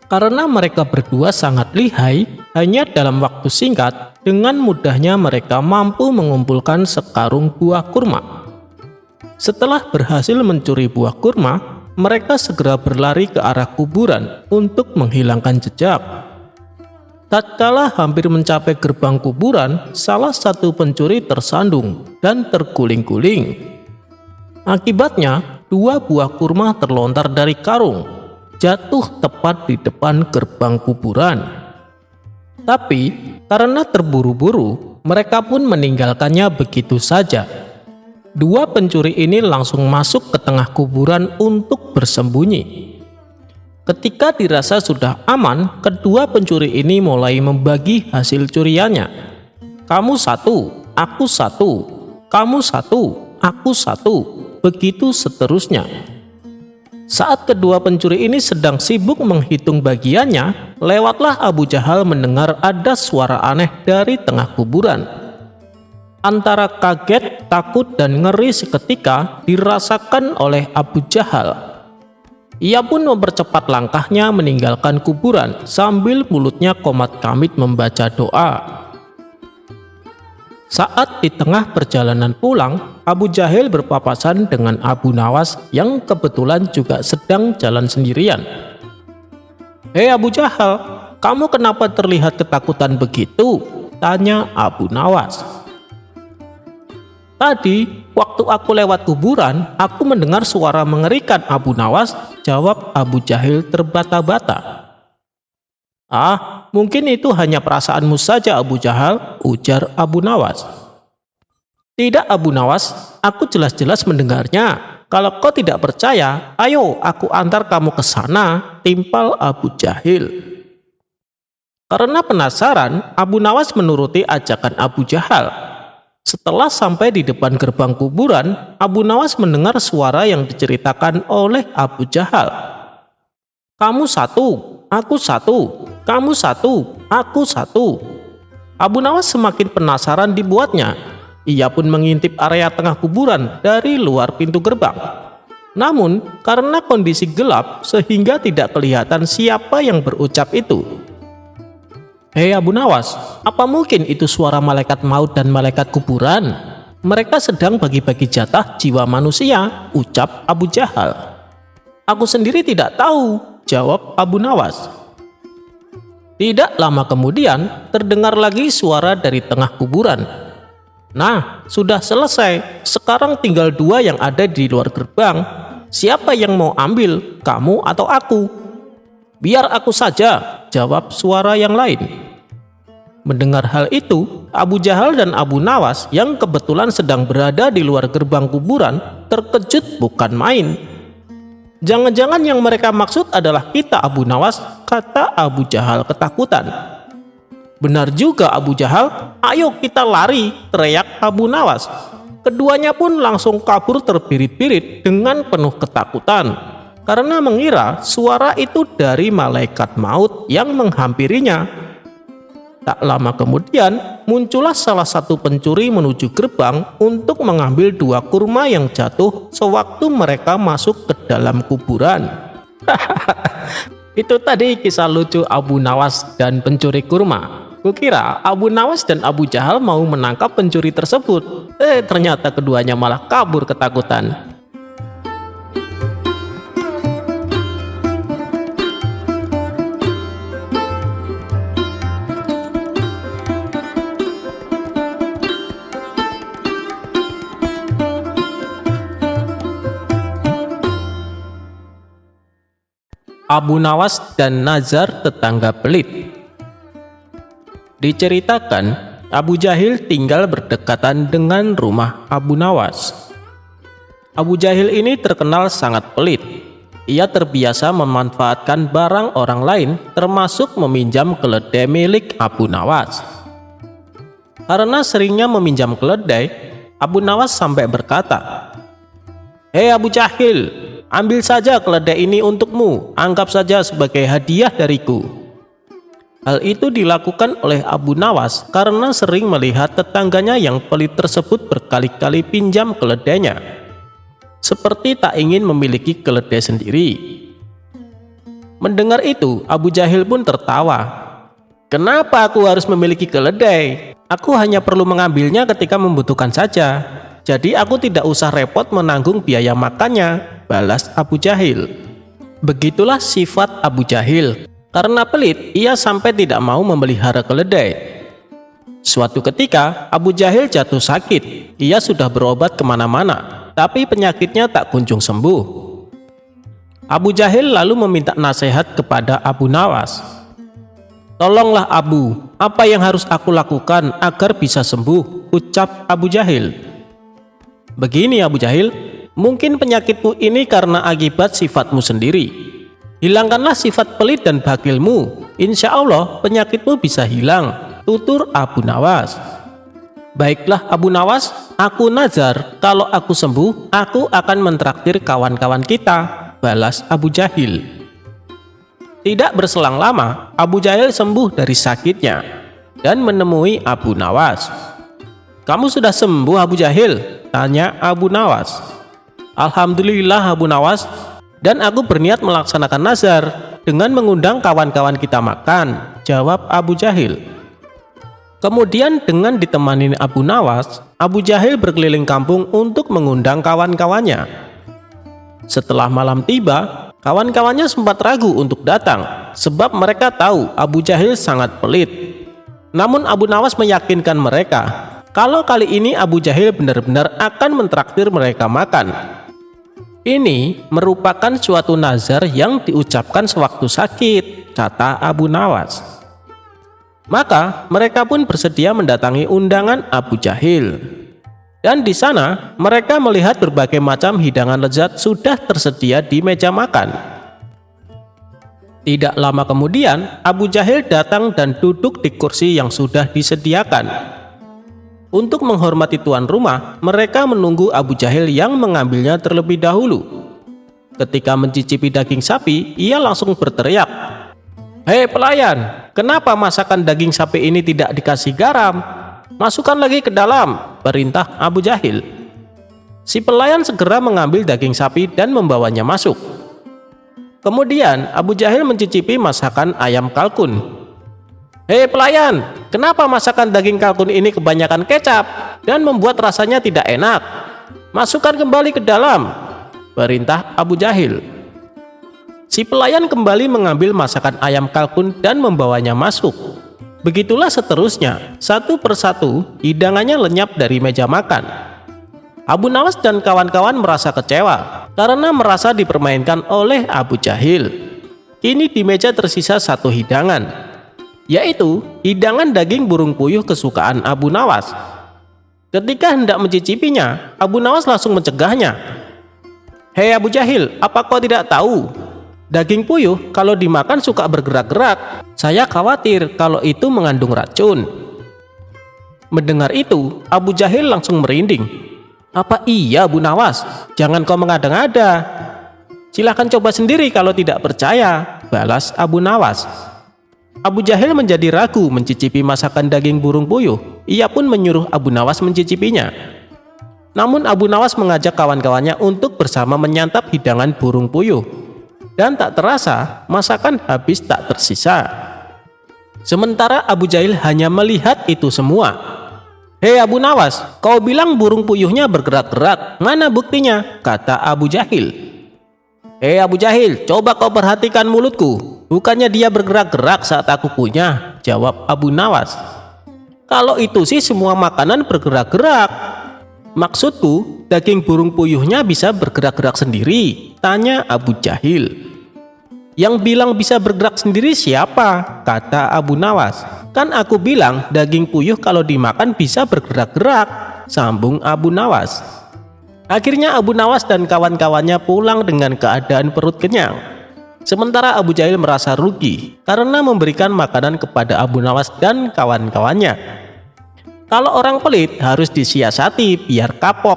Karena mereka berdua sangat lihai, hanya dalam waktu singkat, dengan mudahnya mereka mampu mengumpulkan sekarung buah kurma. Setelah berhasil mencuri buah kurma, mereka segera berlari ke arah kuburan untuk menghilangkan jejak. Tatkala hampir mencapai gerbang kuburan, salah satu pencuri tersandung dan terguling-guling. Akibatnya, dua buah kurma terlontar dari karung, jatuh tepat di depan gerbang kuburan. Tapi, karena terburu-buru, mereka pun meninggalkannya begitu saja. Dua pencuri ini langsung masuk ke tengah kuburan untuk bersembunyi. Ketika dirasa sudah aman, kedua pencuri ini mulai membagi hasil curiannya. "Kamu satu, aku satu, kamu satu, aku satu," begitu seterusnya. Saat kedua pencuri ini sedang sibuk menghitung bagiannya, lewatlah Abu Jahal mendengar ada suara aneh dari tengah kuburan. Antara kaget, takut, dan ngeri seketika dirasakan oleh Abu Jahal. Ia pun mempercepat langkahnya meninggalkan kuburan sambil mulutnya komat-kamit membaca doa. Saat di tengah perjalanan pulang, Abu Jahal berpapasan dengan Abu Nawas yang kebetulan juga sedang jalan sendirian. "Hei Abu Jahal, kamu kenapa terlihat ketakutan begitu?" tanya Abu Nawas. "Tadi, waktu aku lewat kuburan, aku mendengar suara mengerikan, Abu Nawas," jawab Abu Jahal terbata-bata. "Ah, mungkin itu hanya perasaanmu saja, Abu Jahal," ujar Abu Nawas. "Tidak, Abu Nawas, aku jelas-jelas mendengarnya. Kalau kau tidak percaya, ayo aku antar kamu ke sana," timpal Abu Jahal. Karena penasaran, Abu Nawas menuruti ajakan Abu Jahal. Setelah sampai di depan gerbang kuburan, Abu Nawas mendengar suara yang diceritakan oleh Abu Jahal. "Kamu satu, aku satu, kamu satu, aku satu." Abu Nawas semakin penasaran dibuatnya. Ia pun mengintip area tengah kuburan dari luar pintu gerbang. Namun, karena kondisi gelap sehingga tidak kelihatan siapa yang berucap itu. "Hei Abu Nawas, apa mungkin itu suara malaikat maut dan malaikat kuburan? Mereka sedang bagi-bagi jatah jiwa manusia," ucap Abu Jahal. "Aku sendiri tidak tahu," jawab Abu Nawas. Tidak lama kemudian, terdengar lagi suara dari tengah kuburan. "Nah, sudah selesai. Sekarang tinggal dua yang ada di luar gerbang. Siapa yang mau ambil, kamu atau aku?" "Biar aku saja," jawab suara yang lain. Mendengar hal itu, Abu Jahal dan Abu Nawas yang kebetulan sedang berada di luar gerbang kuburan terkejut bukan main. "Jangan-jangan yang mereka maksud adalah kita, Abu Nawas," kata Abu Jahal ketakutan. "Benar juga, Abu Jahal, ayo kita lari," teriak Abu Nawas. Keduanya pun langsung kabur terbirit-birit dengan penuh ketakutan karena mengira suara itu dari malaikat maut yang menghampirinya. Tak lama kemudian, muncullah salah satu pencuri menuju gerbang untuk mengambil 2 kurma yang jatuh sewaktu mereka masuk ke dalam kuburan. Itu tadi kisah lucu Abu Nawas dan pencuri kurma. Kukira Abu Nawas dan Abu Jahal mau menangkap pencuri tersebut. Ternyata keduanya malah kabur ketakutan. Abu Nawas dan nazar tetangga pelit. Diceritakan, Abu Jahil tinggal berdekatan dengan rumah Abu Nawas. Abu Jahil ini terkenal sangat pelit. Ia terbiasa memanfaatkan barang orang lain, termasuk meminjam keledai milik Abu Nawas. Karena seringnya meminjam keledai, Abu Nawas sampai berkata, "Hei Abu Jahil, ambil saja keledai ini untukmu, anggap saja sebagai hadiah dariku." Hal itu dilakukan oleh Abu Nawas karena sering melihat tetangganya yang pelit tersebut berkali-kali pinjam keledainya, seperti tak ingin memiliki keledai sendiri. Mendengar itu, Abu Jahil pun tertawa. "Kenapa aku harus memiliki keledai? Aku hanya perlu mengambilnya ketika membutuhkan saja. Jadi aku tidak usah repot menanggung biaya makannya," balas Abu Jahil. Begitulah sifat Abu Jahil. Karena pelit, ia sampai tidak mau memelihara keledai. Suatu ketika, Abu Jahil jatuh sakit. Ia sudah berobat kemana-mana, tapi penyakitnya tak kunjung sembuh. Abu Jahil lalu meminta nasihat kepada Abu Nawas. "Tolonglah Abu, apa yang harus aku lakukan agar bisa sembuh?" ucap Abu Jahil. "Begini Abu Jahil, mungkin penyakitmu ini karena akibat sifatmu sendiri. Hilangkanlah sifat pelit dan bakhilmu, insya Allah penyakitmu bisa hilang," tutur Abu Nawas. "Baiklah Abu Nawas, aku nazar kalau aku sembuh, aku akan mentraktir kawan-kawan kita," balas Abu Jahil. Tidak berselang lama, Abu Jahil sembuh dari sakitnya dan menemui Abu Nawas. "Kamu sudah sembuh Abu Jahil?" tanya Abu Nawas. "Alhamdulillah Abu Nawas, dan aku berniat melaksanakan nazar dengan mengundang kawan-kawan kita makan," jawab Abu Jahil. Kemudian dengan ditemani Abu Nawas, Abu Jahil berkeliling kampung untuk mengundang kawan-kawannya. Setelah malam tiba, kawan-kawannya sempat ragu untuk datang sebab mereka tahu Abu Jahil sangat pelit. Namun Abu Nawas meyakinkan mereka kalau kali ini Abu Jahil benar-benar akan mentraktir mereka makan. Ini merupakan suatu nazar yang diucapkan sewaktu sakit, kata Abu Nawas. Maka mereka pun bersedia mendatangi undangan Abu Jahil. Dan di sana mereka melihat berbagai macam hidangan lezat sudah tersedia di meja makan. Tidak lama kemudian Abu Jahil datang dan duduk di kursi yang sudah disediakan. Untuk menghormati tuan rumah, mereka menunggu Abu Jahil yang mengambilnya terlebih dahulu. Ketika mencicipi daging sapi, ia langsung berteriak, "Hei pelayan, kenapa masakan daging sapi ini tidak dikasih garam? Masukkan lagi ke dalam," perintah Abu Jahil. Si pelayan segera mengambil daging sapi dan membawanya masuk. Kemudian Abu Jahil mencicipi masakan ayam kalkun. "Hei pelayan, kenapa masakan daging kalkun ini kebanyakan kecap dan membuat rasanya tidak enak? Masukkan kembali ke dalam," perintah Abu Jahil. Si pelayan kembali mengambil masakan ayam kalkun dan membawanya masuk. Begitulah seterusnya, satu persatu hidangannya lenyap dari meja makan. Abu Nawas dan kawan-kawan merasa kecewa karena merasa dipermainkan oleh Abu Jahil. Kini di meja tersisa satu hidangan. yaitu hidangan daging burung puyuh kesukaan Abu Nawas. Ketika hendak mencicipinya, Abu Nawas langsung mencegahnya. "Hei Abu Jahil, apa kau tidak tahu? Daging puyuh kalau dimakan suka bergerak-gerak. Saya khawatir kalau itu mengandung racun." Mendengar itu, Abu Jahil langsung merinding. "Apa iya Abu Nawas? Jangan kau mengada-ngada. Silahkan coba sendiri kalau tidak percaya," balas Abu Nawas. Abu Jahil menjadi ragu mencicipi masakan daging burung puyuh. Ia pun menyuruh Abu Nawas mencicipinya. Namun Abu Nawas mengajak kawan-kawannya untuk bersama menyantap hidangan burung puyuh. Dan tak terasa, masakan habis tak tersisa. Sementara Abu Jahil hanya melihat itu semua. "Hei Abu Nawas, kau bilang burung puyuhnya bergerak-gerak. Mana buktinya?" kata Abu Jahil. "Hei Abu Jahil, coba kau perhatikan mulutku. Bukannya dia bergerak-gerak saat aku punya," jawab Abu Nawas. "Kalau itu sih semua makanan bergerak-gerak. Maksudku, daging burung puyuhnya bisa bergerak-gerak sendiri," tanya Abu Jahil. "Yang bilang bisa bergerak sendiri siapa?" kata Abu Nawas. "Kan aku bilang daging puyuh kalau dimakan bisa bergerak-gerak," sambung Abu Nawas. Akhirnya Abu Nawas dan kawan-kawannya pulang dengan keadaan perut kenyang. Sementara Abu Jahil merasa rugi karena memberikan makanan kepada Abu Nawas dan kawan-kawannya. "Kalau orang pelit harus disiasati biar kapok,"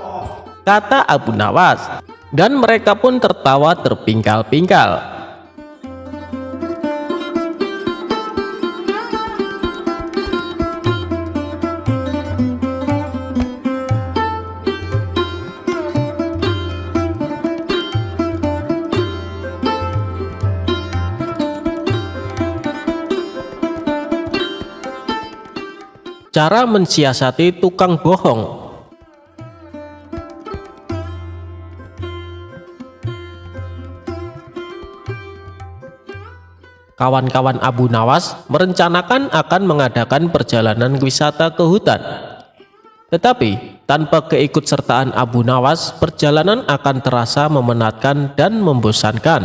kata Abu Nawas. Dan mereka pun tertawa terpingkal-pingkal. Cara mensiasati tukang bohong. Kawan-kawan Abu Nawas merencanakan akan mengadakan perjalanan wisata ke hutan. Tetapi tanpa keikutsertaan Abu Nawas, perjalanan akan terasa memenatkan dan membosankan.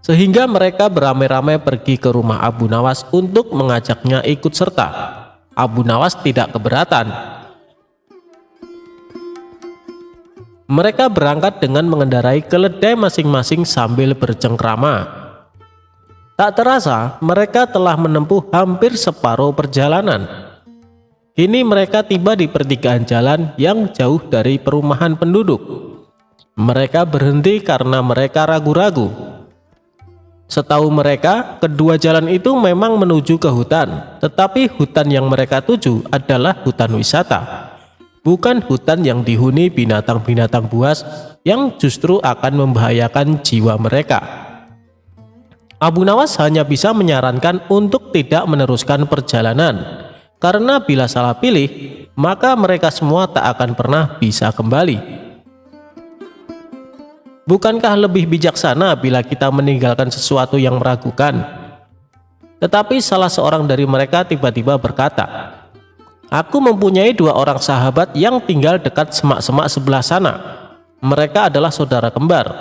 Sehingga mereka beramai-ramai pergi ke rumah Abu Nawas untuk mengajaknya ikut serta. Abu Nawas tidak keberatan. Mereka berangkat dengan mengendarai keledai masing-masing sambil bercengkrama. Tak terasa, mereka telah menempuh hampir separuh perjalanan. Kini mereka tiba di pertigaan jalan yang jauh dari perumahan penduduk. Mereka berhenti karena mereka ragu-ragu. Setahu mereka, kedua jalan itu memang menuju ke hutan, tetapi hutan yang mereka tuju adalah hutan wisata, bukan hutan yang dihuni binatang-binatang buas yang justru akan membahayakan jiwa mereka. Abu Nawas hanya bisa menyarankan untuk tidak meneruskan perjalanan, karena bila salah pilih, maka mereka semua tak akan pernah bisa kembali. Bukankah lebih bijaksana bila kita meninggalkan sesuatu yang meragukan? Tetapi salah seorang dari mereka tiba-tiba berkata, "Aku mempunyai 2 orang sahabat yang tinggal dekat semak-semak sebelah sana. Mereka adalah saudara kembar.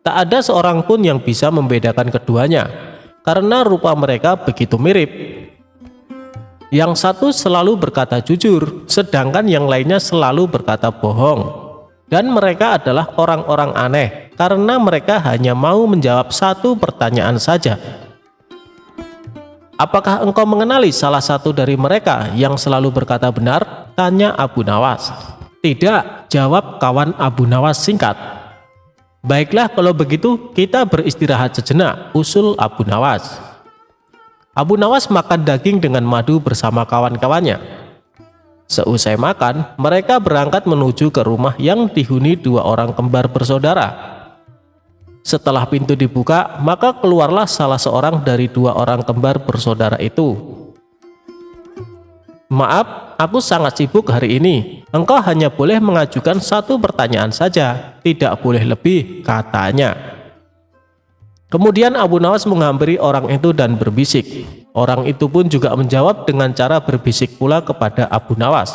Tak ada seorang pun yang bisa membedakan keduanya, karena rupa mereka begitu mirip. Yang satu selalu berkata jujur, sedangkan yang lainnya selalu berkata bohong. Dan mereka adalah orang-orang aneh, karena mereka hanya mau menjawab satu pertanyaan saja. Apakah engkau mengenali salah satu dari mereka yang selalu berkata benar?" tanya Abu Nawas. "Tidak," jawab kawan Abu Nawas singkat. "Baiklah kalau begitu kita beristirahat sejenak," usul Abu Nawas. Abu Nawas makan daging dengan madu bersama kawan-kawannya. Seusai makan, mereka berangkat menuju ke rumah yang dihuni 2 orang kembar bersaudara. Setelah pintu dibuka, maka keluarlah salah seorang dari 2 orang kembar bersaudara itu. "Maaf, aku sangat sibuk hari ini. Engkau hanya boleh mengajukan 1 pertanyaan saja, tidak boleh lebih," katanya. Kemudian Abu Nawas menghampiri orang itu dan berbisik. Orang itu pun juga menjawab dengan cara berbisik pula kepada Abu Nawas.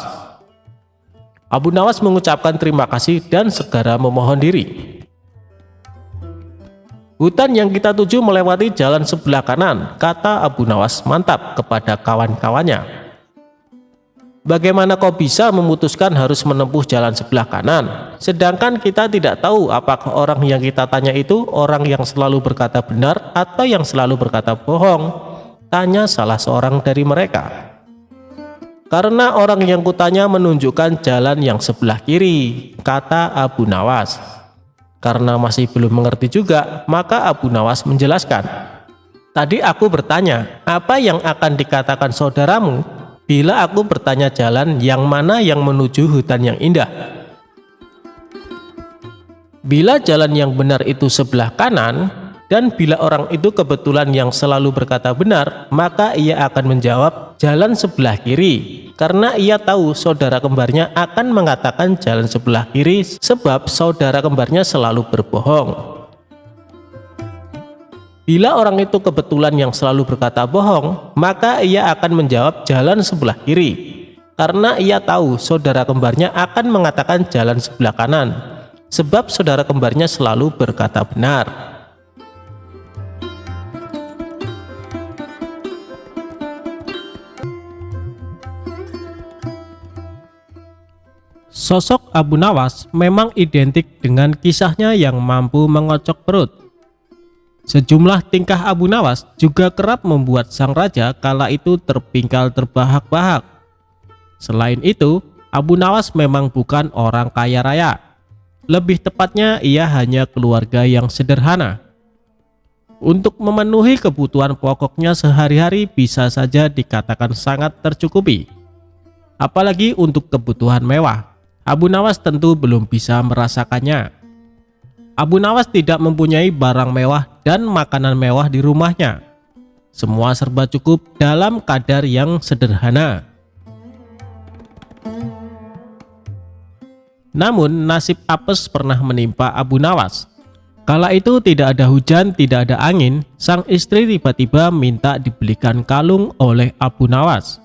Abu Nawas mengucapkan terima kasih dan segera memohon diri. "Hutan yang kita tuju melewati jalan sebelah kanan," kata Abu Nawas mantap kepada kawan-kawannya. "Bagaimana kau bisa memutuskan harus menempuh jalan sebelah kanan? Sedangkan kita tidak tahu apakah orang yang kita tanya itu orang yang selalu berkata benar atau yang selalu berkata bohong," tanya salah seorang dari mereka. "Karena orang yang kutanya menunjukkan jalan yang sebelah kiri," kata Abu Nawas. Karena masih belum mengerti juga, maka Abu Nawas menjelaskan, "Tadi aku bertanya, apa yang akan dikatakan saudaramu bila aku bertanya jalan yang mana yang menuju hutan yang indah? Bila jalan yang benar itu sebelah kanan, dan bila orang itu kebetulan yang selalu berkata benar, maka ia akan menjawab jalan sebelah kiri, karena ia tahu saudara kembarnya akan mengatakan jalan sebelah kiri sebab saudara kembarnya selalu berbohong. Bila orang itu kebetulan yang selalu berkata bohong, maka ia akan menjawab jalan sebelah kiri, karena ia tahu saudara kembarnya akan mengatakan jalan sebelah kanan, sebab saudara kembarnya selalu berkata benar." Sosok Abu Nawas memang identik dengan kisahnya yang mampu mengocok perut. Sejumlah tingkah Abu Nawas juga kerap membuat sang raja kala itu terpingkal terbahak-bahak. Selain itu, Abu Nawas memang bukan orang kaya raya. Lebih tepatnya ia hanya keluarga yang sederhana. Untuk memenuhi kebutuhan pokoknya sehari-hari bisa saja dikatakan sangat tercukupi. Apalagi untuk kebutuhan mewah, Abu Nawas tentu belum bisa merasakannya. Abu Nawas tidak mempunyai barang mewah dan makanan mewah di rumahnya. Semua serba cukup dalam kadar yang sederhana. Namun nasib apes pernah menimpa Abu Nawas. Kala itu tidak ada hujan, tidak ada angin, sang istri tiba-tiba minta dibelikan kalung oleh Abu Nawas.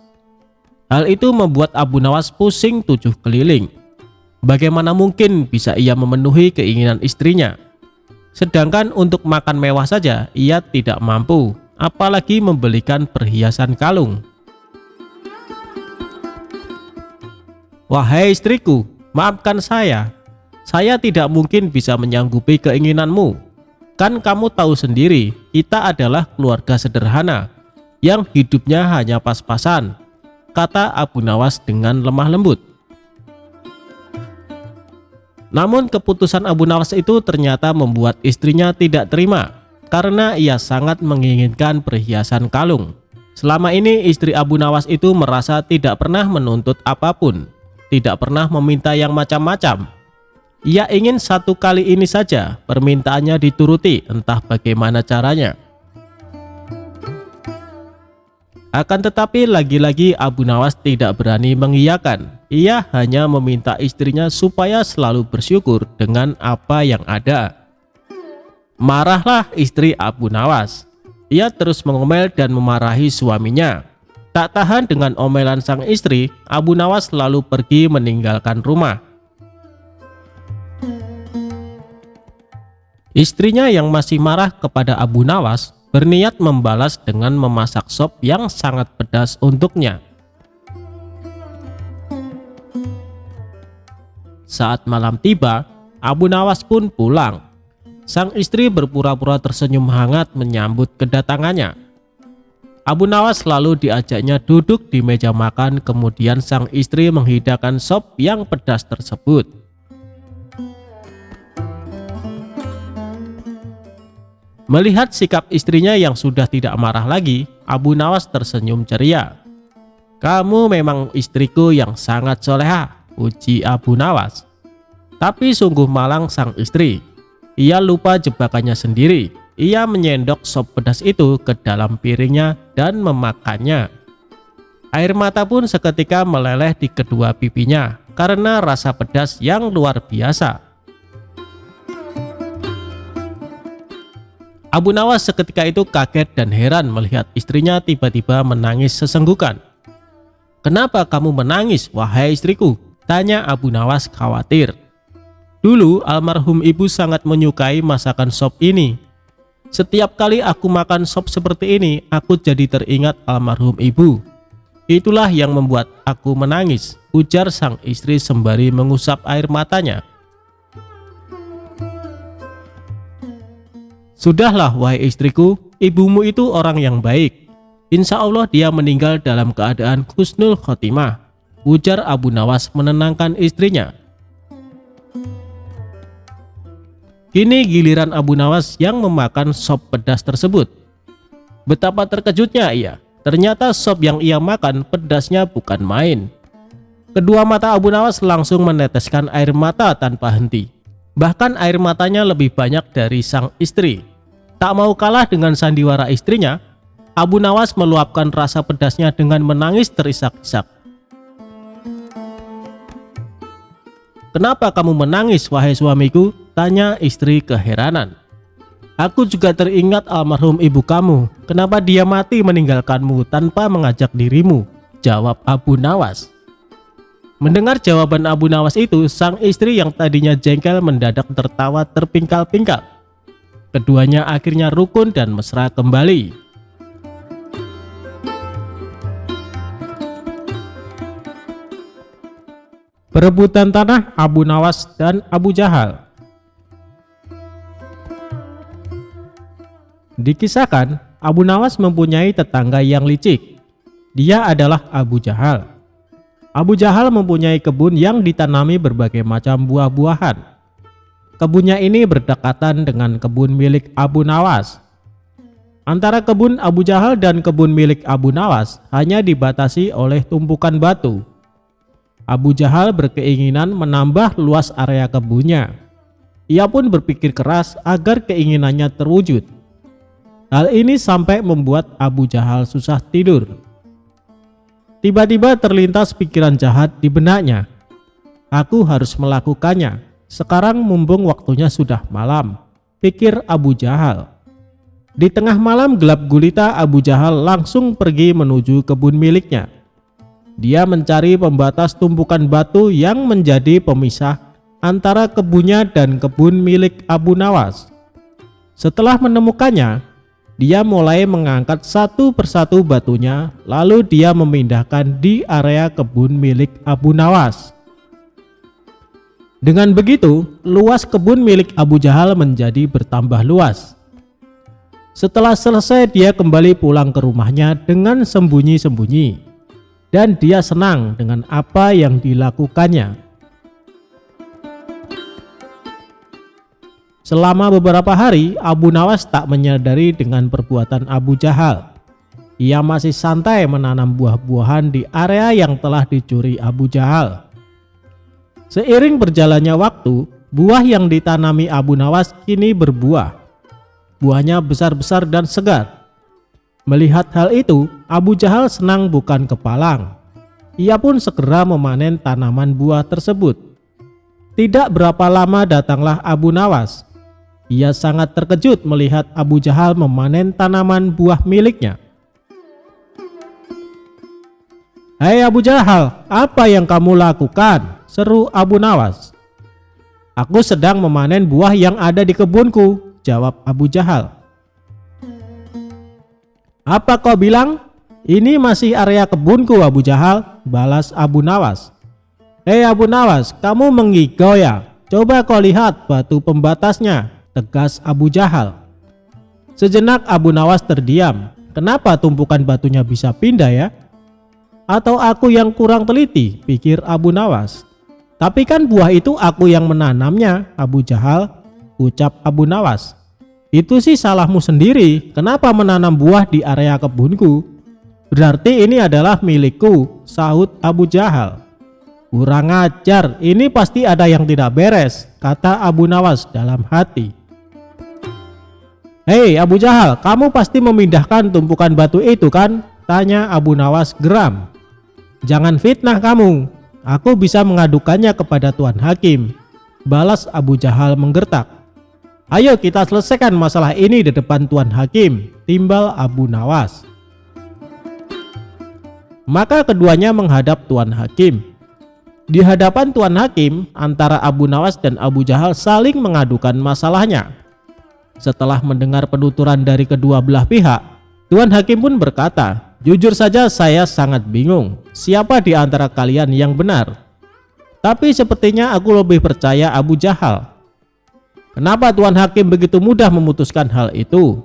Hal itu membuat Abu Nawas pusing 7 keliling. Bagaimana mungkin bisa ia memenuhi keinginan istrinya? Sedangkan untuk makan mewah saja ia tidak mampu, apalagi membelikan perhiasan kalung. "Wahai istriku, maafkan saya tidak mungkin bisa menyanggupi keinginanmu. Kan kamu tahu sendiri, kita adalah keluarga sederhana, yang hidupnya hanya pas-pasan," kata Abu Nawas dengan lemah lembut. Namun keputusan Abu Nawas itu ternyata membuat istrinya tidak terima, karena ia sangat menginginkan perhiasan kalung. Selama ini istri Abu Nawas itu merasa tidak pernah menuntut apapun, tidak pernah meminta yang macam-macam. Ia ingin satu kali ini saja permintaannya dituruti, entah bagaimana caranya. Akan tetapi lagi-lagi Abu Nawas tidak berani mengiyakan. Ia hanya meminta istrinya supaya selalu bersyukur dengan apa yang ada. Marahlah istri Abu Nawas. Ia terus mengomel dan memarahi suaminya. Tak tahan dengan omelan sang istri, Abu Nawas lalu pergi meninggalkan rumah. Istrinya yang masih marah kepada Abu Nawas berniat membalas dengan memasak sop yang sangat pedas untuknya. Saat malam tiba, Abu Nawas pun pulang. Sang istri berpura-pura tersenyum hangat menyambut kedatangannya. Abu Nawas lalu diajaknya duduk di meja makan, kemudian sang istri menghidangkan sop yang pedas tersebut. Melihat sikap istrinya yang sudah tidak marah lagi, Abu Nawas tersenyum ceria. "Kamu memang istriku yang sangat soleha," puji Abu Nawas. Tapi sungguh malang sang istri. Ia lupa jebakannya sendiri. Ia menyendok sop pedas itu ke dalam piringnya dan memakannya. Air mata pun seketika meleleh di kedua pipinya karena rasa pedas yang luar biasa. Abu Nawas seketika itu kaget dan heran melihat istrinya tiba-tiba menangis sesenggukan. "Kenapa kamu menangis, wahai istriku?" tanya Abu Nawas khawatir. Dulu almarhum ibu sangat menyukai masakan sop ini. Setiap kali aku makan sop seperti ini, aku jadi teringat almarhum ibu. Itulah yang membuat aku menangis, ujar sang istri sembari mengusap air matanya. Sudahlah wahai istriku, ibumu itu orang yang baik. Insya Allah dia meninggal dalam keadaan husnul khotimah, ujar Abu Nawas menenangkan istrinya. Kini giliran Abu Nawas yang memakan sop pedas tersebut. Betapa terkejutnya ia, ternyata sop yang ia makan pedasnya bukan main. Kedua mata Abu Nawas langsung meneteskan air mata tanpa henti. Bahkan air matanya lebih banyak dari sang istri. Tak mau kalah dengan sandiwara istrinya, Abu Nawas meluapkan rasa pedasnya dengan menangis terisak-isak. "Kenapa kamu menangis wahai suamiku?" tanya istri keheranan. "Aku juga teringat almarhum ibu kamu. Kenapa dia mati meninggalkanmu tanpa mengajak dirimu?" jawab Abu Nawas. Mendengar jawaban Abu Nawas itu, sang istri yang tadinya jengkel mendadak tertawa terpingkal-pingkal. Keduanya akhirnya rukun dan mesra kembali. Perebutan tanah Abu Nawas dan Abu Jahal. Dikisahkan, Abu Nawas mempunyai tetangga yang licik. Dia adalah Abu Jahal. Abu Jahal mempunyai kebun yang ditanami berbagai macam buah-buahan. Kebunnya ini berdekatan dengan kebun milik Abu Nawas. Antara kebun Abu Jahal dan kebun milik Abu Nawas hanya dibatasi oleh tumpukan batu. Abu Jahal berkeinginan menambah luas area kebunnya. Ia pun berpikir keras agar keinginannya terwujud. Hal ini sampai membuat Abu Jahal susah tidur. Tiba-tiba terlintas pikiran jahat di benaknya. "Aku harus melakukannya. Sekarang mumpung waktunya sudah malam," pikir Abu Jahal. Di tengah malam gelap gulita, Abu Jahal langsung pergi menuju kebun miliknya. Dia mencari pembatas tumpukan batu yang menjadi pemisah antara kebunnya dan kebun milik Abu Nawas. Setelah menemukannya, dia mulai mengangkat satu persatu batunya, lalu dia memindahkan di area kebun milik Abu Nawas. Dengan begitu, luas kebun milik Abu Jahal menjadi bertambah luas. Setelah selesai, dia kembali pulang ke rumahnya dengan sembunyi-sembunyi, dan dia senang dengan apa yang dilakukannya. Selama beberapa hari, Abu Nawas tak menyadari dengan perbuatan Abu Jahal. Ia masih santai menanam buah-buahan di area yang telah dicuri Abu Jahal. Seiring berjalannya waktu, buah yang ditanami Abu Nawas kini berbuah. Buahnya besar-besar dan segar. Melihat hal itu, Abu Jahal senang bukan kepalang. Ia pun segera memanen tanaman buah tersebut. Tidak berapa lama datanglah Abu Nawas. Ia sangat terkejut melihat Abu Jahal memanen tanaman buah miliknya. "Hei Abu Jahal, apa yang kamu lakukan?" seru Abu Nawas. "Aku sedang memanen buah yang ada di kebunku," jawab Abu Jahal. "Apa kau bilang? Ini masih area kebunku Abu Jahal," balas Abu Nawas. "Hei Abu Nawas, kamu mengigau ya? Coba kau lihat batu pembatasnya," tegas Abu Jahal. Sejenak Abu Nawas terdiam. Kenapa tumpukan batunya bisa pindah ya? Atau aku yang kurang teliti, pikir Abu Nawas. Tapi kan buah itu aku yang menanamnya, Abu Jahal, ucap Abu Nawas. Itu sih salahmu sendiri, kenapa menanam buah di area kebunku? Berarti ini adalah milikku, sahut Abu Jahal. Kurang ajar, ini pasti ada yang tidak beres, kata Abu Nawas dalam hati. Hei Abu Jahal, kamu pasti memindahkan tumpukan batu itu kan? Tanya Abu Nawas geram. Jangan fitnah kamu, aku bisa mengadukannya kepada Tuan Hakim, balas Abu Jahal menggertak. Ayo kita selesaikan masalah ini di depan Tuan Hakim, timbal Abu Nawas. Maka keduanya menghadap Tuan Hakim. Di hadapan Tuan Hakim, antara Abu Nawas dan Abu Jahal saling mengadukan masalahnya. Setelah mendengar penuturan dari kedua belah pihak, Tuan Hakim pun berkata, "Jujur saja saya sangat bingung siapa di antara kalian yang benar. Tapi sepertinya aku lebih percaya Abu Jahal." "Kenapa Tuan Hakim begitu mudah memutuskan hal itu?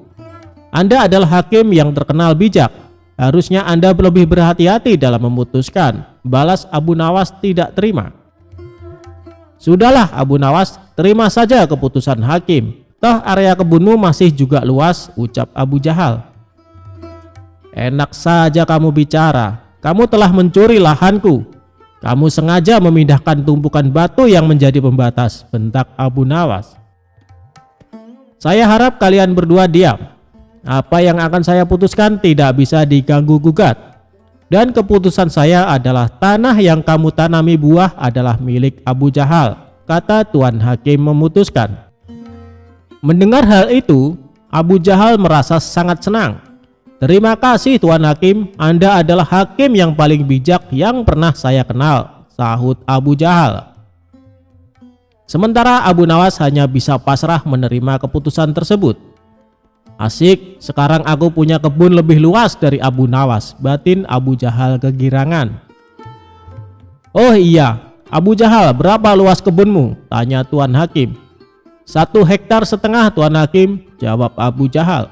Anda adalah hakim yang terkenal bijak. Harusnya Anda lebih berhati-hati dalam memutuskan," balas Abu Nawas tidak terima. "Sudahlah Abu Nawas, terima saja keputusan hakim. Toh area kebunmu masih juga luas," ucap Abu Jahal. "Enak saja kamu bicara. Kamu telah mencuri lahanku. Kamu sengaja memindahkan tumpukan batu yang menjadi pembatas," bentak Abu Nawas. "Saya harap kalian berdua diam. Apa yang akan saya putuskan tidak bisa diganggu gugat. Dan keputusan saya adalah tanah yang kamu tanami buah adalah milik Abu Jahal," kata Tuan Hakim memutuskan. Mendengar hal itu, Abu Jahal merasa sangat senang. "Terima kasih Tuan Hakim, Anda adalah hakim yang paling bijak yang pernah saya kenal," sahut Abu Jahal. Sementara Abu Nawas hanya bisa pasrah menerima keputusan tersebut. "Asik, sekarang aku punya kebun lebih luas dari Abu Nawas," batin Abu Jahal kegirangan. "Oh iya, Abu Jahal, berapa luas kebunmu?" tanya Tuan Hakim. "1,5 hektar, Tuan Hakim," jawab Abu Jahal.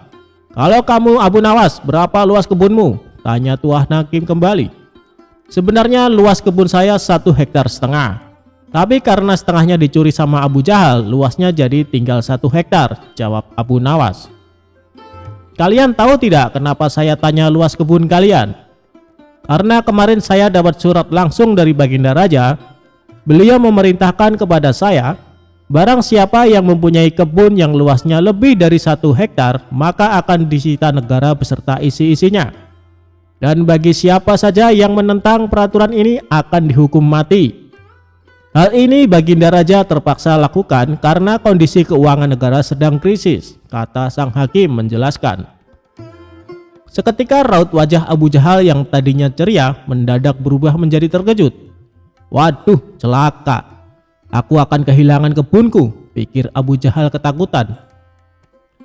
"Kalau kamu Abu Nawas, berapa luas kebunmu?" tanya Tuan Hakim kembali. "Sebenarnya luas kebun saya 1,5 hektar. Tapi karena setengahnya dicuri sama Abu Jahal, luasnya jadi tinggal 1 hektar, jawab Abu Nawas. "Kalian tahu tidak kenapa saya tanya luas kebun kalian? Karena kemarin saya dapat surat langsung dari Baginda Raja. Beliau memerintahkan kepada saya, barang siapa yang mempunyai kebun yang luasnya lebih dari 1 hektar, maka akan disita negara beserta isi-isinya. Dan bagi siapa saja yang menentang peraturan ini akan dihukum mati. Hal ini Baginda Raja terpaksa lakukan karena kondisi keuangan negara sedang krisis," kata sang hakim menjelaskan. Seketika raut wajah Abu Jahal yang tadinya ceria mendadak berubah menjadi terkejut. "Waduh, celaka. Aku akan kehilangan kebunku," pikir Abu Jahal ketakutan.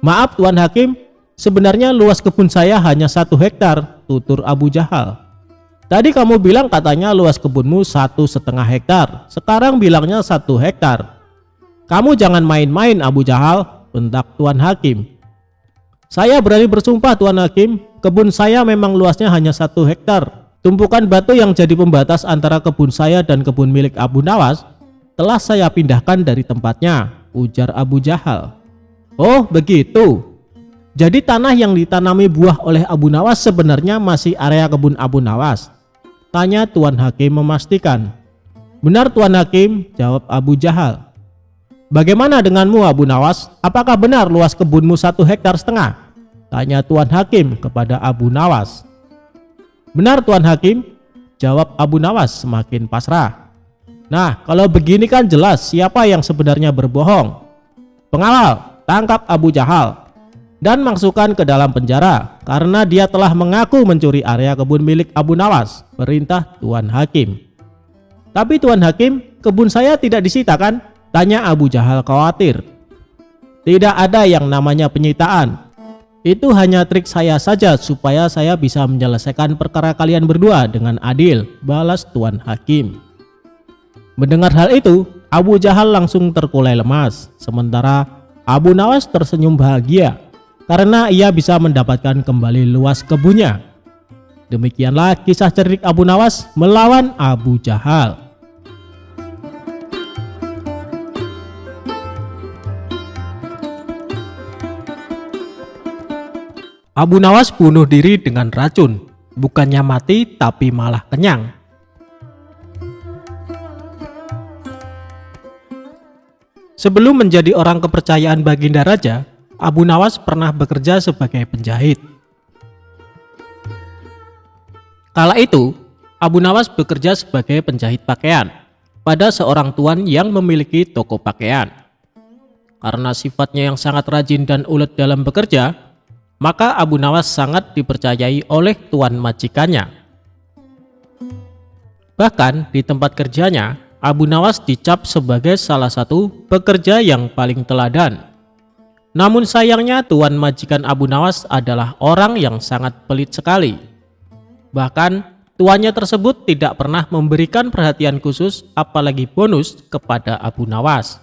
"Maaf Tuan Hakim, sebenarnya luas kebun saya hanya 1 hektar, tutur Abu Jahal. "Tadi kamu bilang katanya luas kebunmu 1,5 hektar, sekarang bilangnya 1 hektar. Kamu jangan main-main Abu Jahal," bentak Tuan Hakim. "Saya berani bersumpah Tuan Hakim, kebun saya memang luasnya hanya 1 hektar. Tumpukan batu yang jadi pembatas antara kebun saya dan kebun milik Abu Nawas telah saya pindahkan dari tempatnya," ujar Abu Jahal. "Oh begitu. Jadi tanah yang ditanami buah oleh Abu Nawas sebenarnya masih area kebun Abu Nawas?" tanya Tuan Hakim memastikan. "Benar Tuan Hakim," jawab Abu Jahal. "Bagaimana denganmu Abu Nawas? Apakah benar luas kebunmu 1,5 hektar? tanya Tuan Hakim kepada Abu Nawas. "Benar Tuan Hakim," jawab Abu Nawas semakin pasrah. "Nah, kalau begini kan jelas siapa yang sebenarnya berbohong. Pengawal, tangkap Abu Jahal dan masukkan ke dalam penjara karena dia telah mengaku mencuri area kebun milik Abu Nawas," perintah Tuan Hakim. "Tapi Tuan Hakim, kebun saya tidak disita kan?" tanya Abu Jahal khawatir. "Tidak ada yang namanya penyitaan. Itu hanya trik saya saja supaya saya bisa menyelesaikan perkara kalian berdua dengan adil," balas Tuan Hakim. Mendengar hal itu, Abu Jahal langsung terkulai lemas, sementara Abu Nawas tersenyum bahagia karena ia bisa mendapatkan kembali luas kebunnya. Demikianlah kisah cerdik Abu Nawas melawan Abu Jahal. Abu Nawas bunuh diri dengan racun, bukannya mati tapi malah kenyang. Sebelum menjadi orang kepercayaan Baginda Raja, Abu Nawas pernah bekerja sebagai penjahit. Kala itu, Abu Nawas bekerja sebagai penjahit pakaian pada seorang tuan yang memiliki toko pakaian. Karena sifatnya yang sangat rajin dan ulet dalam bekerja, maka Abu Nawas sangat dipercayai oleh tuan majikannya. Bahkan di tempat kerjanya, Abu Nawas dicap sebagai salah satu pekerja yang paling teladan. Namun sayangnya tuan majikan Abu Nawas adalah orang yang sangat pelit sekali. Bahkan tuannya tersebut tidak pernah memberikan perhatian khusus apalagi bonus kepada Abu Nawas.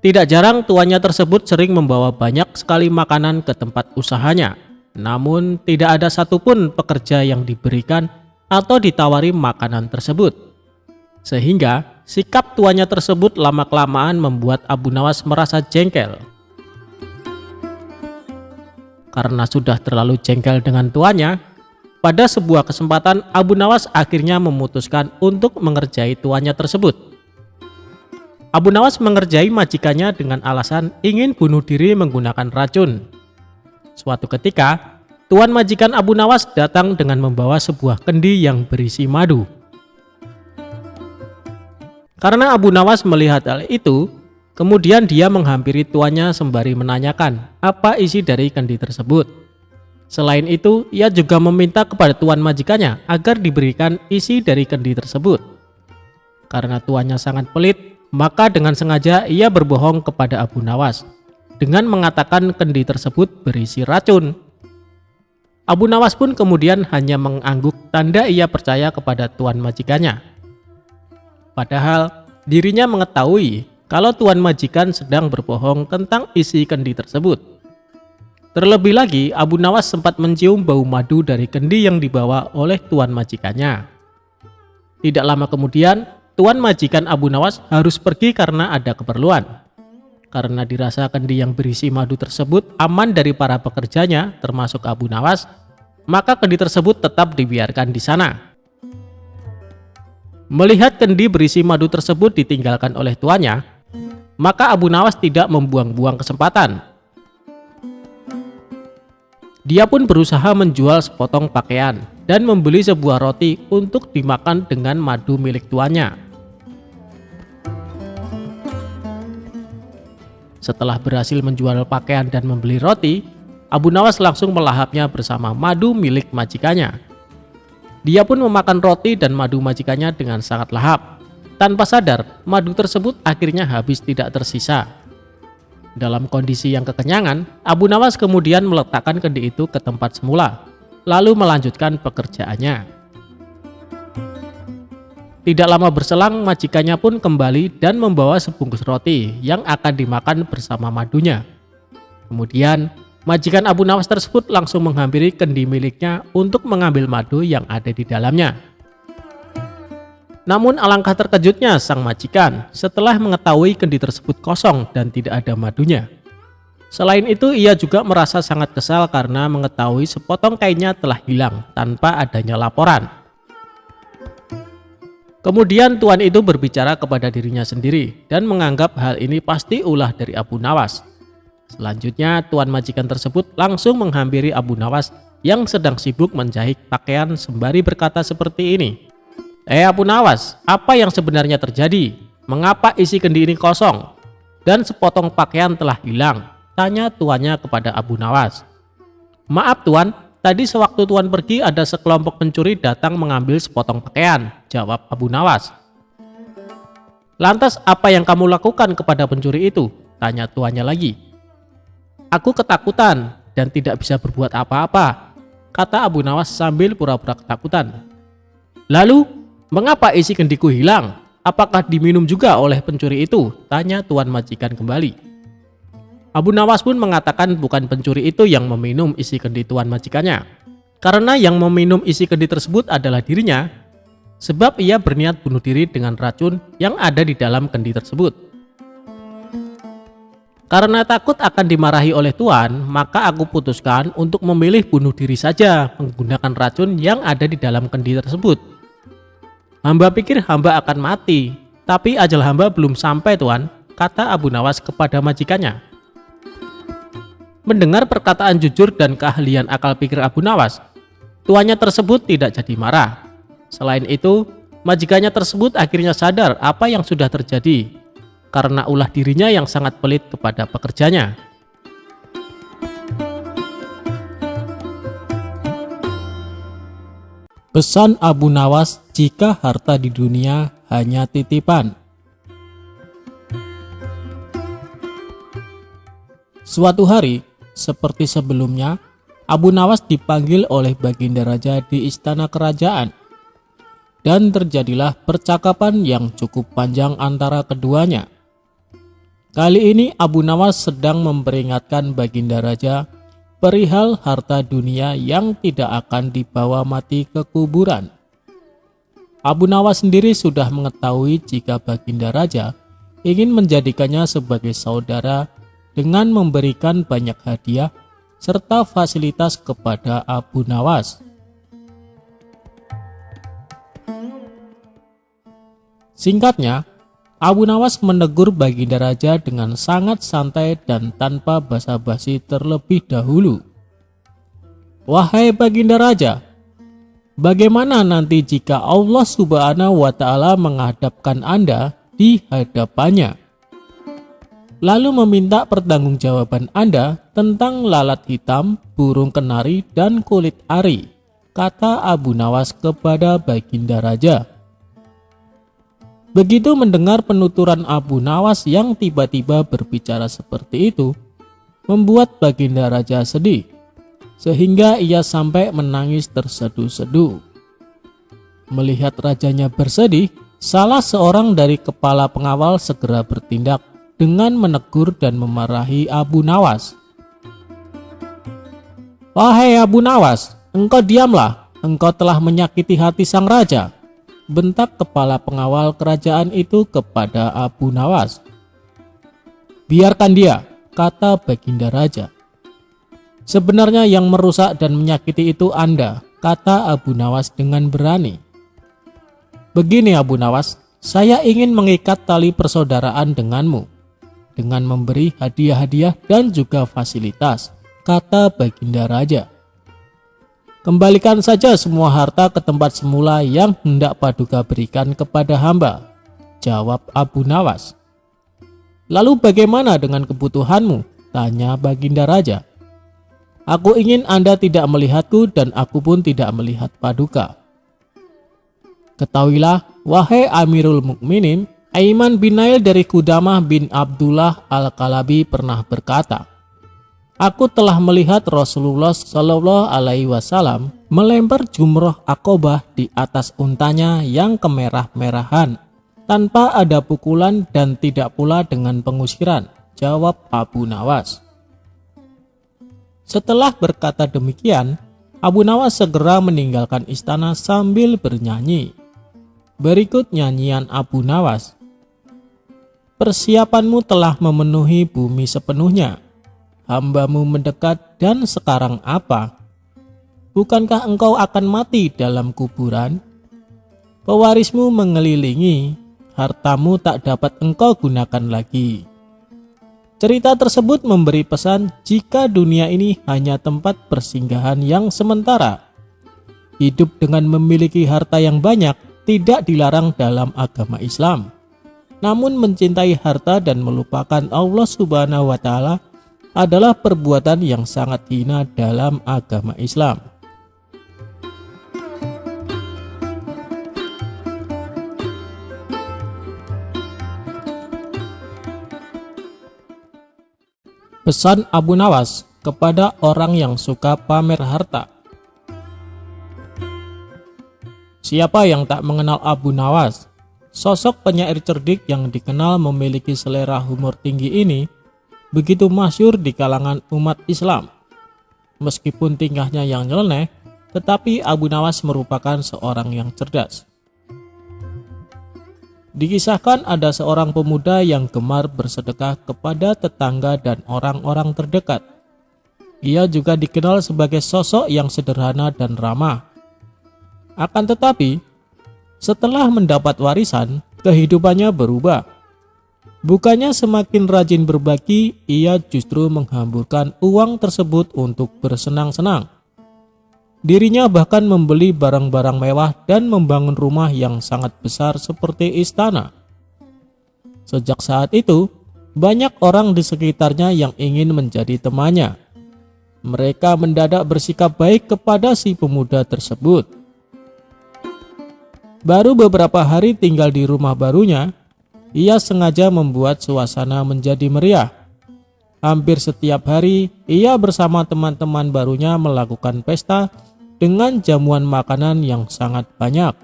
Tidak jarang tuannya tersebut sering membawa banyak sekali makanan ke tempat usahanya. Namun tidak ada satupun pekerja yang diberikan atau ditawari makanan tersebut. Sehingga sikap tuannya tersebut lama-kelamaan membuat Abu Nawas merasa jengkel. Karena sudah terlalu jengkel dengan tuannya, pada sebuah kesempatan Abu Nawas akhirnya memutuskan untuk mengerjai tuannya tersebut. Abu Nawas mengerjai majikannya dengan alasan ingin bunuh diri menggunakan racun. Suatu ketika, tuan majikan Abu Nawas datang dengan membawa sebuah kendi yang berisi madu. Karena Abu Nawas melihat hal itu, kemudian dia menghampiri tuannya sembari menanyakan apa isi dari kendi tersebut. Selain itu, ia juga meminta kepada tuan majikannya agar diberikan isi dari kendi tersebut. Karena tuannya sangat pelit, maka dengan sengaja ia berbohong kepada Abu Nawas dengan mengatakan kendi tersebut berisi racun. Abu Nawas pun kemudian hanya mengangguk tanda ia percaya kepada tuan majikannya. Padahal dirinya mengetahui kalau tuan majikan sedang berbohong tentang isi kendi tersebut. Terlebih lagi, Abu Nawas sempat mencium bau madu dari kendi yang dibawa oleh tuan majikannya. Tidak lama kemudian, tuan majikan Abu Nawas harus pergi karena ada keperluan. Karena dirasa kendi yang berisi madu tersebut aman dari para pekerjanya, termasuk Abu Nawas, maka kendi tersebut tetap dibiarkan di sana. Melihat kendi berisi madu tersebut ditinggalkan oleh tuannya, maka Abu Nawas tidak membuang-buang kesempatan. Dia pun berusaha menjual sepotong pakaian dan membeli sebuah roti untuk dimakan dengan madu milik tuannya. Setelah berhasil menjual pakaian dan membeli roti, Abu Nawas langsung melahapnya bersama madu milik majikannya. Dia pun memakan roti dan madu majikannya dengan sangat lahap. Tanpa sadar, madu tersebut akhirnya habis tidak tersisa. Dalam kondisi yang kekenyangan, Abu Nawas kemudian meletakkan kendi itu ke tempat semula, lalu melanjutkan pekerjaannya. Tidak lama berselang, majikannya pun kembali dan membawa sebungkus roti yang akan dimakan bersama madunya. Kemudian, majikan Abu Nawas tersebut langsung menghampiri kendi miliknya untuk mengambil madu yang ada di dalamnya. Namun alangkah terkejutnya sang majikan setelah mengetahui kendi tersebut kosong dan tidak ada madunya. Selain itu, ia juga merasa sangat kesal karena mengetahui sepotong kainnya telah hilang tanpa adanya laporan. Kemudian tuan itu berbicara kepada dirinya sendiri dan menganggap hal ini pasti ulah dari Abu Nawas. Selanjutnya, tuan majikan tersebut langsung menghampiri Abu Nawas yang sedang sibuk menjahit pakaian sembari berkata seperti ini. Abu Nawas, apa yang sebenarnya terjadi? Mengapa isi kendi ini kosong? Dan sepotong pakaian telah hilang? Tanya tuannya kepada Abu Nawas. Maaf tuan, tadi sewaktu tuan pergi ada sekelompok pencuri datang mengambil sepotong pakaian, jawab Abu Nawas. Lantas apa yang kamu lakukan kepada pencuri itu? Tanya tuannya lagi. Aku ketakutan dan tidak bisa berbuat apa-apa, kata Abu Nawas sambil pura-pura ketakutan. Lalu, mengapa isi kendiku hilang? Apakah diminum juga oleh pencuri itu? Tanya tuan majikan kembali. Abu Nawas pun mengatakan bukan pencuri itu yang meminum isi kendi tuan majikannya. Karena yang meminum isi kendi tersebut adalah dirinya, sebab ia berniat bunuh diri dengan racun yang ada di dalam kendi tersebut. Karena takut akan dimarahi oleh tuan, maka aku putuskan untuk memilih bunuh diri saja menggunakan racun yang ada di dalam kendi tersebut. Hamba pikir hamba akan mati, tapi ajal hamba belum sampai tuan, kata Abu Nawas kepada majikannya. Mendengar perkataan jujur dan keahlian akal pikir Abu Nawas, tuannya tersebut tidak jadi marah. Selain itu, majikannya tersebut akhirnya sadar apa yang sudah terjadi, karena ulah dirinya yang sangat pelit kepada pekerjanya. Pesan Abu Nawas jika harta di dunia hanya titipan. Suatu hari, seperti sebelumnya, Abu Nawas dipanggil oleh Baginda Raja di istana kerajaan. Dan terjadilah percakapan yang cukup panjang antara keduanya. Kali ini Abu Nawas sedang memperingatkan Baginda Raja perihal harta dunia yang tidak akan dibawa mati ke kuburan. Abu Nawas sendiri sudah mengetahui jika Baginda Raja ingin menjadikannya sebagai saudara dengan memberikan banyak hadiah serta fasilitas kepada Abu Nawas. Singkatnya, Abu Nawas menegur Baginda Raja dengan sangat santai dan tanpa basa-basi terlebih dahulu. "Wahai Baginda Raja, bagaimana nanti jika Allah Subhanahu wa Ta'ala menghadapkan Anda di hadapannya, lalu meminta pertanggungjawaban Anda tentang lalat hitam, burung kenari, dan kulit ari?" kata Abu Nawas kepada Baginda Raja. Begitu mendengar penuturan Abu Nawas yang tiba-tiba berbicara seperti itu, membuat Baginda Raja sedih, sehingga ia sampai menangis terseduh-seduh. Melihat rajanya bersedih, salah seorang dari kepala pengawal segera bertindak dengan menegur dan memarahi Abu Nawas. "Wahai Abu Nawas, engkau diamlah, engkau telah menyakiti hati sang raja," bentak kepala pengawal kerajaan itu kepada Abu Nawas. "Biarkan dia," kata Baginda Raja. "Sebenarnya yang merusak dan menyakiti itu Anda," kata Abu Nawas dengan berani. "Begini Abu Nawas, saya ingin mengikat tali persaudaraan denganmu dengan memberi hadiah-hadiah dan juga fasilitas," kata Baginda Raja. "Kembalikan saja semua harta ke tempat semula yang hendak Paduka berikan kepada hamba," jawab Abu Nawas. "Lalu bagaimana dengan kebutuhanmu?" tanya Baginda Raja. "Aku ingin Anda tidak melihatku dan aku pun tidak melihat Paduka. Ketahuilah, wahai Amirul Mukminin, Aiman bin Nail dari Qudamah bin Abdullah Al-Kalabi pernah berkata, aku telah melihat Rasulullah Shallallahu Alaihi Wasallam melempar jumroh Aqobah di atas untanya yang kemerah-merahan tanpa ada pukulan dan tidak pula dengan pengusiran," jawab Abu Nawas. Setelah berkata demikian, Abu Nawas segera meninggalkan istana sambil bernyanyi. Berikut nyanyian Abu Nawas. "Persiapanmu telah memenuhi bumi sepenuhnya. Hambamu mendekat dan sekarang apa? Bukankah engkau akan mati dalam kuburan? Pewarismu mengelilingi, hartamu tak dapat engkau gunakan lagi." Cerita tersebut memberi pesan jika dunia ini hanya tempat persinggahan yang sementara. Hidup dengan memiliki harta yang banyak tidak dilarang dalam agama Islam. Namun mencintai harta dan melupakan Allah Subhanahu wa Ta'ala adalah perbuatan yang sangat hina dalam agama Islam. Pesan Abu Nawas kepada orang yang suka pamer harta. Siapa yang tak mengenal Abu Nawas? Sosok penyair cerdik yang dikenal memiliki selera humor tinggi ini begitu masyhur di kalangan umat Islam. Meskipun tingkahnya yang nyeleneh, tetapi Abu Nawas merupakan seorang yang cerdas. Dikisahkan ada seorang pemuda yang gemar bersedekah kepada tetangga dan orang-orang terdekat. Ia juga dikenal sebagai sosok yang sederhana dan ramah. Akan tetapi, setelah mendapat warisan, kehidupannya berubah. Bukannya semakin rajin berbagi, ia justru menghamburkan uang tersebut untuk bersenang-senang. Dirinya bahkan membeli barang-barang mewah dan membangun rumah yang sangat besar seperti istana. Sejak saat itu, banyak orang di sekitarnya yang ingin menjadi temannya. Mereka mendadak bersikap baik kepada si pemuda tersebut. Baru beberapa hari tinggal di rumah barunya, ia sengaja membuat suasana menjadi meriah. Hampir setiap hari, ia bersama teman-teman barunya melakukan pesta dengan jamuan makanan yang sangat banyak.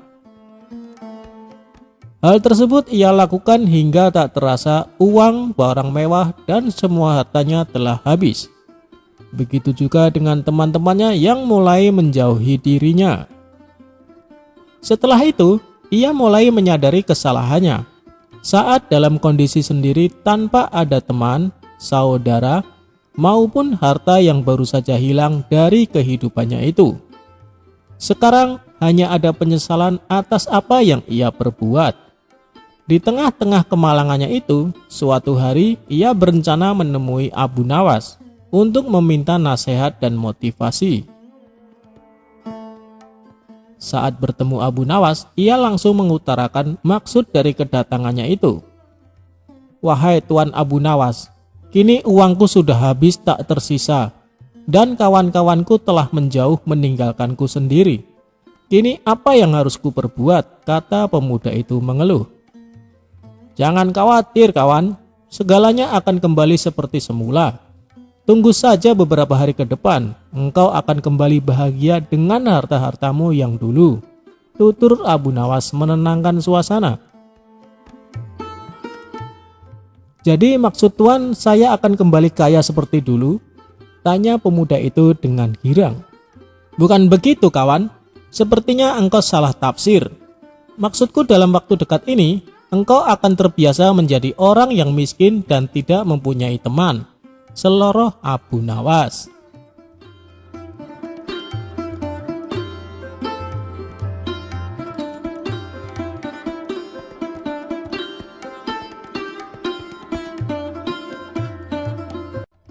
Hal tersebut ia lakukan hingga tak terasa uang, barang mewah, dan semua hartanya telah habis. Begitu juga dengan teman-temannya yang mulai menjauhi dirinya. Setelah itu, ia mulai menyadari kesalahannya. Saat dalam kondisi sendiri tanpa ada teman, saudara, maupun harta yang baru saja hilang dari kehidupannya itu. Sekarang hanya ada penyesalan atas apa yang ia perbuat. Di tengah-tengah kemalangannya itu, suatu hari ia berencana menemui Abu Nawas untuk meminta nasihat dan motivasi. Saat bertemu Abu Nawas, ia langsung mengutarakan maksud dari kedatangannya itu. "Wahai Tuan Abu Nawas, kini uangku sudah habis tak tersisa, dan kawan-kawanku telah menjauh meninggalkanku sendiri. Kini apa yang harus kuperbuat?" kata pemuda itu mengeluh. "Jangan khawatir kawan, segalanya akan kembali seperti semula. Tunggu saja beberapa hari ke depan, engkau akan kembali bahagia dengan harta-hartamu yang dulu," tutur Abu Nawas menenangkan suasana. "Jadi maksud Tuan saya akan kembali kaya seperti dulu?" tanya pemuda itu dengan girang. "Bukan begitu kawan, sepertinya engkau salah tafsir. Maksudku dalam waktu dekat ini, engkau akan terbiasa menjadi orang yang miskin dan tidak mempunyai teman," seloroh Abu Nawas.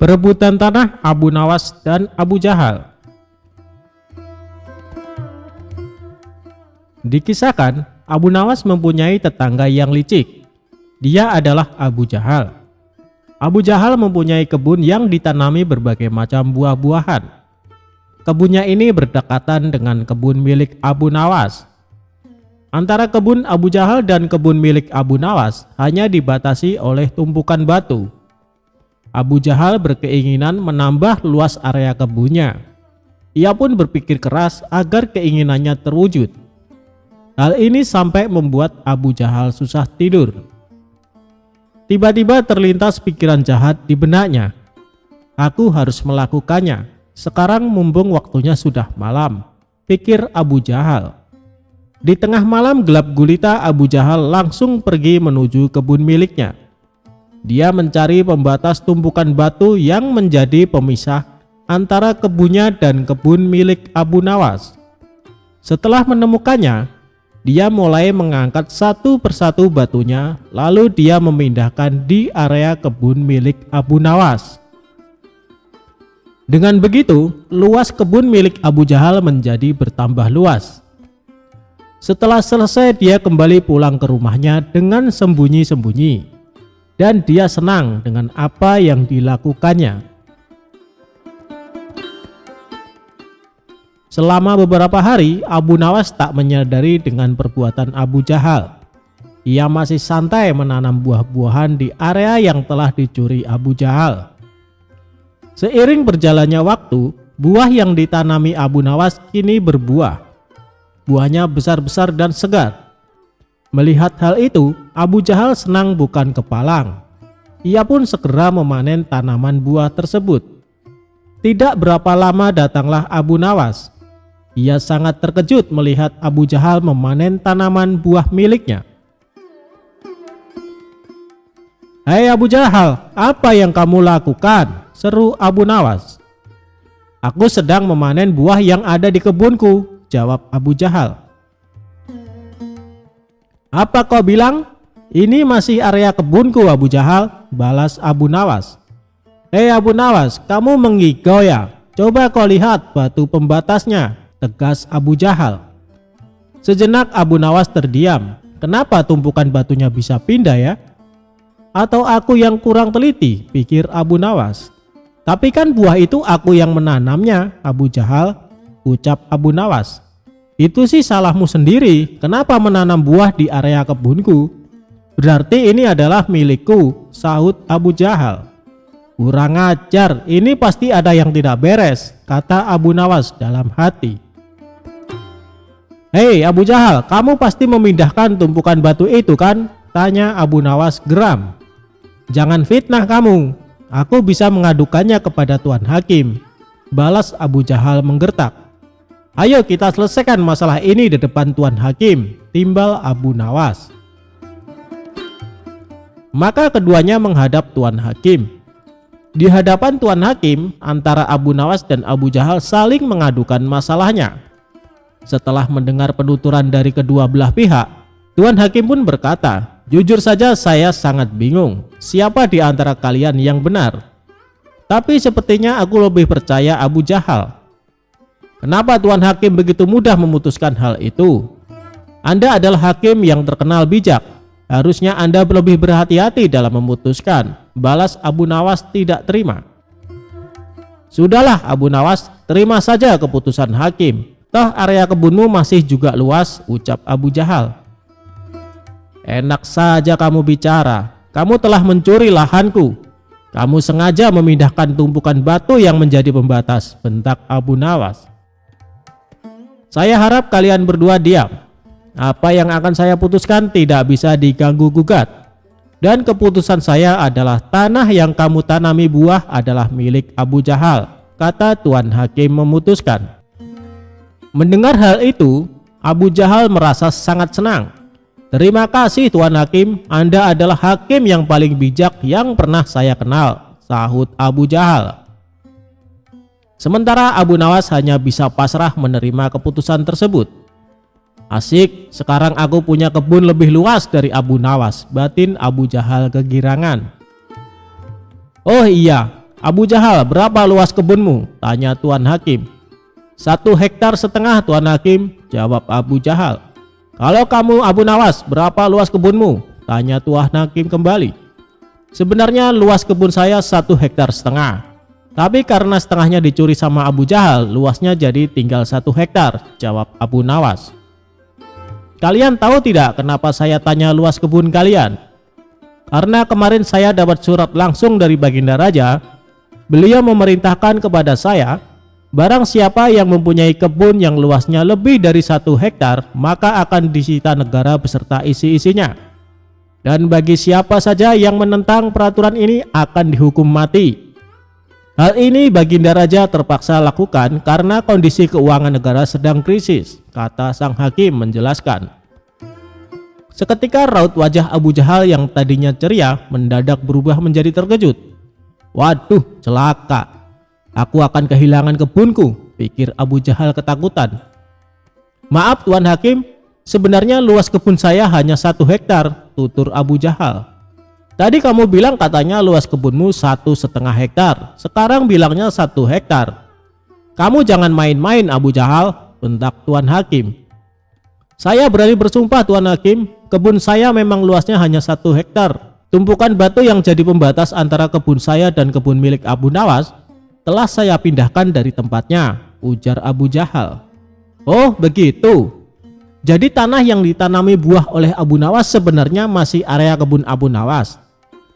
Perebutan tanah Abu Nawas dan Abu Jahal. Dikisahkan, Abu Nawas mempunyai tetangga yang licik. Dia adalah Abu Jahal. Abu Jahal mempunyai kebun yang ditanami berbagai macam buah-buahan. Kebunnya ini berdekatan dengan kebun milik Abu Nawas. Antara kebun Abu Jahal dan kebun milik Abu Nawas hanya dibatasi oleh tumpukan batu. Abu Jahal berkeinginan menambah luas area kebunnya. Ia pun berpikir keras agar keinginannya terwujud. Hal ini sampai membuat Abu Jahal susah tidur. Tiba-tiba terlintas pikiran jahat di benaknya. "Aku harus melakukannya. Sekarang mumpung waktunya sudah malam," pikir Abu Jahal. Di tengah malam gelap gulita, Abu Jahal langsung pergi menuju kebun miliknya. Dia mencari pembatas tumpukan batu yang menjadi pemisah antara kebunnya dan kebun milik Abu Nawas. Setelah menemukannya, dia mulai mengangkat satu persatu batunya, lalu dia memindahkan di area kebun milik Abu Nawas. Dengan begitu, luas kebun milik Abu Jahal menjadi bertambah luas. Setelah selesai, dia kembali pulang ke rumahnya dengan sembunyi-sembunyi. Dan dia senang dengan apa yang dilakukannya. Selama beberapa hari, Abu Nawas tak menyadari dengan perbuatan Abu Jahal. Ia masih santai menanam buah-buahan di area yang telah dicuri Abu Jahal. Seiring berjalannya waktu, buah yang ditanami Abu Nawas kini berbuah. Buahnya besar-besar dan segar. Melihat hal itu, Abu Jahal senang bukan kepalang. Ia pun segera memanen tanaman buah tersebut. Tidak berapa lama datanglah Abu Nawas. Ia sangat terkejut melihat Abu Jahal memanen tanaman buah miliknya. "Hei Abu Jahal, apa yang kamu lakukan?" seru Abu Nawas. "Aku sedang memanen buah yang ada di kebunku," jawab Abu Jahal. "Apa kau bilang? Ini masih area kebunku Abu Jahal," balas Abu Nawas. "Hei Abu Nawas, kamu mengigau ya? Coba kau lihat batu pembatasnya," tegas Abu Jahal. Sejenak Abu Nawas terdiam. Kenapa tumpukan batunya bisa pindah ya? Atau aku yang kurang teliti, pikir Abu Nawas. Tapi kan buah itu aku yang menanamnya, Abu Jahal, ucap Abu Nawas. Itu sih salahmu sendiri, kenapa menanam buah di area kebunku? Berarti ini adalah milikku, sahut Abu Jahal. Kurang ajar, ini pasti ada yang tidak beres, kata Abu Nawas dalam hati. Hei Abu Jahal, kamu pasti memindahkan tumpukan batu itu kan? Tanya Abu Nawas geram. Jangan fitnah kamu, aku bisa mengadukannya kepada Tuan Hakim, balas Abu Jahal menggertak. Ayo kita selesaikan masalah ini di depan Tuan Hakim, timbal Abu Nawas. Maka keduanya menghadap Tuan Hakim. Di hadapan Tuan Hakim, antara Abu Nawas dan Abu Jahal saling mengadukan masalahnya. Setelah mendengar penuturan dari kedua belah pihak, Tuan Hakim pun berkata, jujur saja saya sangat bingung, siapa di antara kalian yang benar? Tapi sepertinya aku lebih percaya Abu Jahal. Kenapa Tuan Hakim begitu mudah memutuskan hal itu? Anda adalah hakim yang terkenal bijak. Harusnya Anda lebih berhati-hati dalam memutuskan, balas Abu Nawas tidak terima. Sudahlah Abu Nawas, terima saja keputusan hakim. Toh area kebunmu masih juga luas, ucap Abu Jahal. Enak saja kamu bicara, kamu telah mencuri lahanku. Kamu sengaja memindahkan tumpukan batu yang menjadi pembatas, bentak Abu Nawas. Saya harap kalian berdua diam. Apa yang akan saya putuskan tidak bisa diganggu gugat. Dan keputusan saya adalah tanah yang kamu tanami buah adalah milik Abu Jahal, kata Tuan Hakim memutuskan. Mendengar hal itu, Abu Jahal merasa sangat senang. Terima kasih Tuan Hakim, Anda adalah hakim yang paling bijak yang pernah saya kenal, sahut Abu Jahal. Sementara Abu Nawas hanya bisa pasrah menerima keputusan tersebut. Asik, sekarang aku punya kebun lebih luas dari Abu Nawas, batin Abu Jahal kegirangan. Oh iya, Abu Jahal, berapa luas kebunmu? Tanya Tuan Hakim. 1,5 hektar Tuan Hakim, jawab Abu Jahal. Kalau kamu Abu Nawas, berapa luas kebunmu? Tanya Tuan Hakim kembali. Sebenarnya luas kebun saya 1,5 hektar. Tapi karena setengahnya dicuri sama Abu Jahal, luasnya jadi tinggal 1 hektar, jawab Abu Nawas. Kalian tahu tidak kenapa saya tanya luas kebun kalian? Karena kemarin saya dapat surat langsung dari Baginda Raja. Beliau memerintahkan kepada saya, barang siapa yang mempunyai kebun yang luasnya lebih dari 1 hektar, maka akan disita negara beserta isi-isinya. Dan bagi siapa saja yang menentang peraturan ini akan dihukum mati. Hal ini Baginda Raja terpaksa lakukan karena kondisi keuangan negara sedang krisis, kata sang hakim menjelaskan. Seketika raut wajah Abu Jahal yang tadinya ceria mendadak berubah menjadi terkejut. Waduh, celaka. Aku akan kehilangan kebunku, pikir Abu Jahal ketakutan. Maaf Tuan Hakim, sebenarnya luas kebun saya hanya 1 hektar, tutur Abu Jahal. Tadi kamu bilang katanya luas kebunmu 1,5 hektar, sekarang bilangnya 1 hektar. Kamu jangan main-main Abu Jahal, bentak Tuan Hakim. Saya berani bersumpah Tuan Hakim, kebun saya memang luasnya hanya 1 hektar. Tumpukan batu yang jadi pembatas antara kebun saya dan kebun milik Abu Nawas telah saya pindahkan dari tempatnya, ujar Abu Jahal. Oh begitu. Jadi tanah yang ditanami buah oleh Abu Nawas sebenarnya masih area kebun Abu Nawas,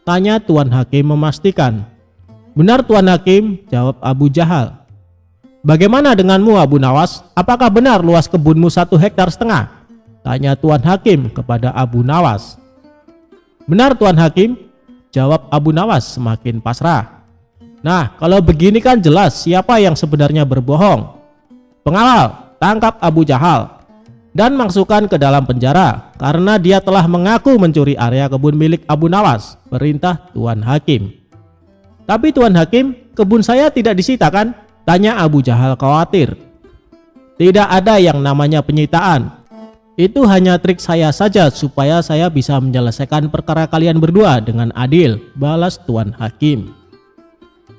tanya Tuan Hakim memastikan. Benar Tuan Hakim, jawab Abu Jahal. Bagaimana denganmu Abu Nawas? Apakah benar luas kebunmu 1,5 hektar? Tanya Tuan Hakim kepada Abu Nawas. Benar Tuan Hakim, jawab Abu Nawas semakin pasrah. Nah kalau begini kan jelas siapa yang sebenarnya berbohong. Pengawal, tangkap Abu Jahal dan masukkan ke dalam penjara karena dia telah mengaku mencuri area kebun milik Abu Nawas, perintah Tuan Hakim. Tapi Tuan Hakim, kebun saya tidak disita kan? Tanya Abu Jahal khawatir. Tidak ada yang namanya penyitaan. Itu hanya trik saya saja supaya saya bisa menyelesaikan perkara kalian berdua dengan adil, balas Tuan Hakim.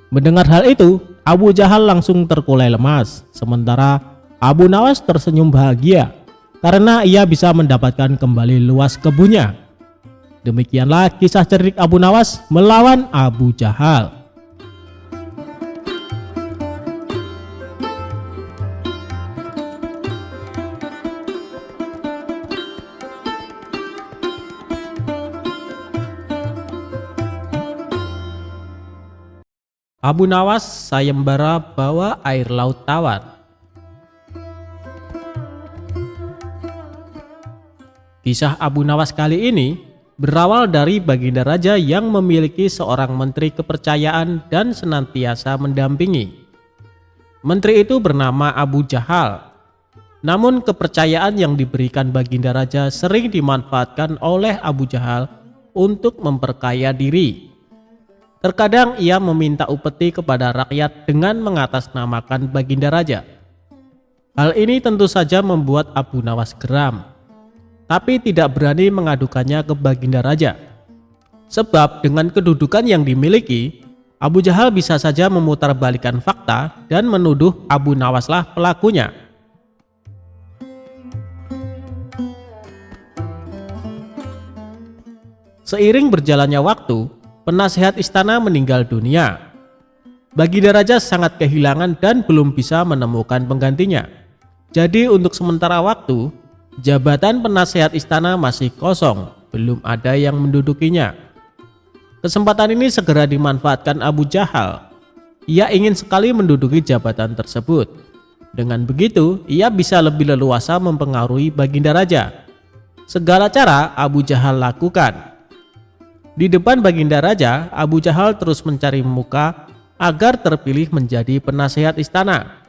Mendengar hal itu, Abu Jahal langsung terkulai lemas, sementara Abu Nawas tersenyum bahagia karena ia bisa mendapatkan kembali luas kebunnya. Demikianlah kisah cerdik Abu Nawas melawan Abu Jahal. Abu Nawas sayembara bawa air laut tawar. Kisah Abu Nawas kali ini berawal dari Baginda Raja yang memiliki seorang menteri kepercayaan dan senantiasa mendampingi. Menteri itu bernama Abu Jahal. Namun kepercayaan yang diberikan Baginda Raja sering dimanfaatkan oleh Abu Jahal untuk memperkaya diri. Terkadang ia meminta upeti kepada rakyat dengan mengatasnamakan Baginda Raja. Hal ini tentu saja membuat Abu Nawas geram, tapi tidak berani mengadukannya ke Baginda Raja. Sebab dengan kedudukan yang dimiliki, Abu Jahal bisa saja memutarbalikkan fakta dan menuduh Abu Nawaslah pelakunya. Seiring berjalannya waktu, penasehat istana meninggal dunia. Baginda Raja sangat kehilangan dan belum bisa menemukan penggantinya. Jadi untuk sementara waktu, jabatan penasehat istana masih kosong, belum ada yang mendudukinya. Kesempatan ini segera dimanfaatkan Abu Jahal. Ia ingin sekali menduduki jabatan tersebut. Dengan begitu, ia bisa lebih leluasa mempengaruhi Baginda Raja. Segala cara Abu Jahal lakukan. Di depan Baginda Raja, Abu Jahal terus mencari muka agar terpilih menjadi penasehat istana.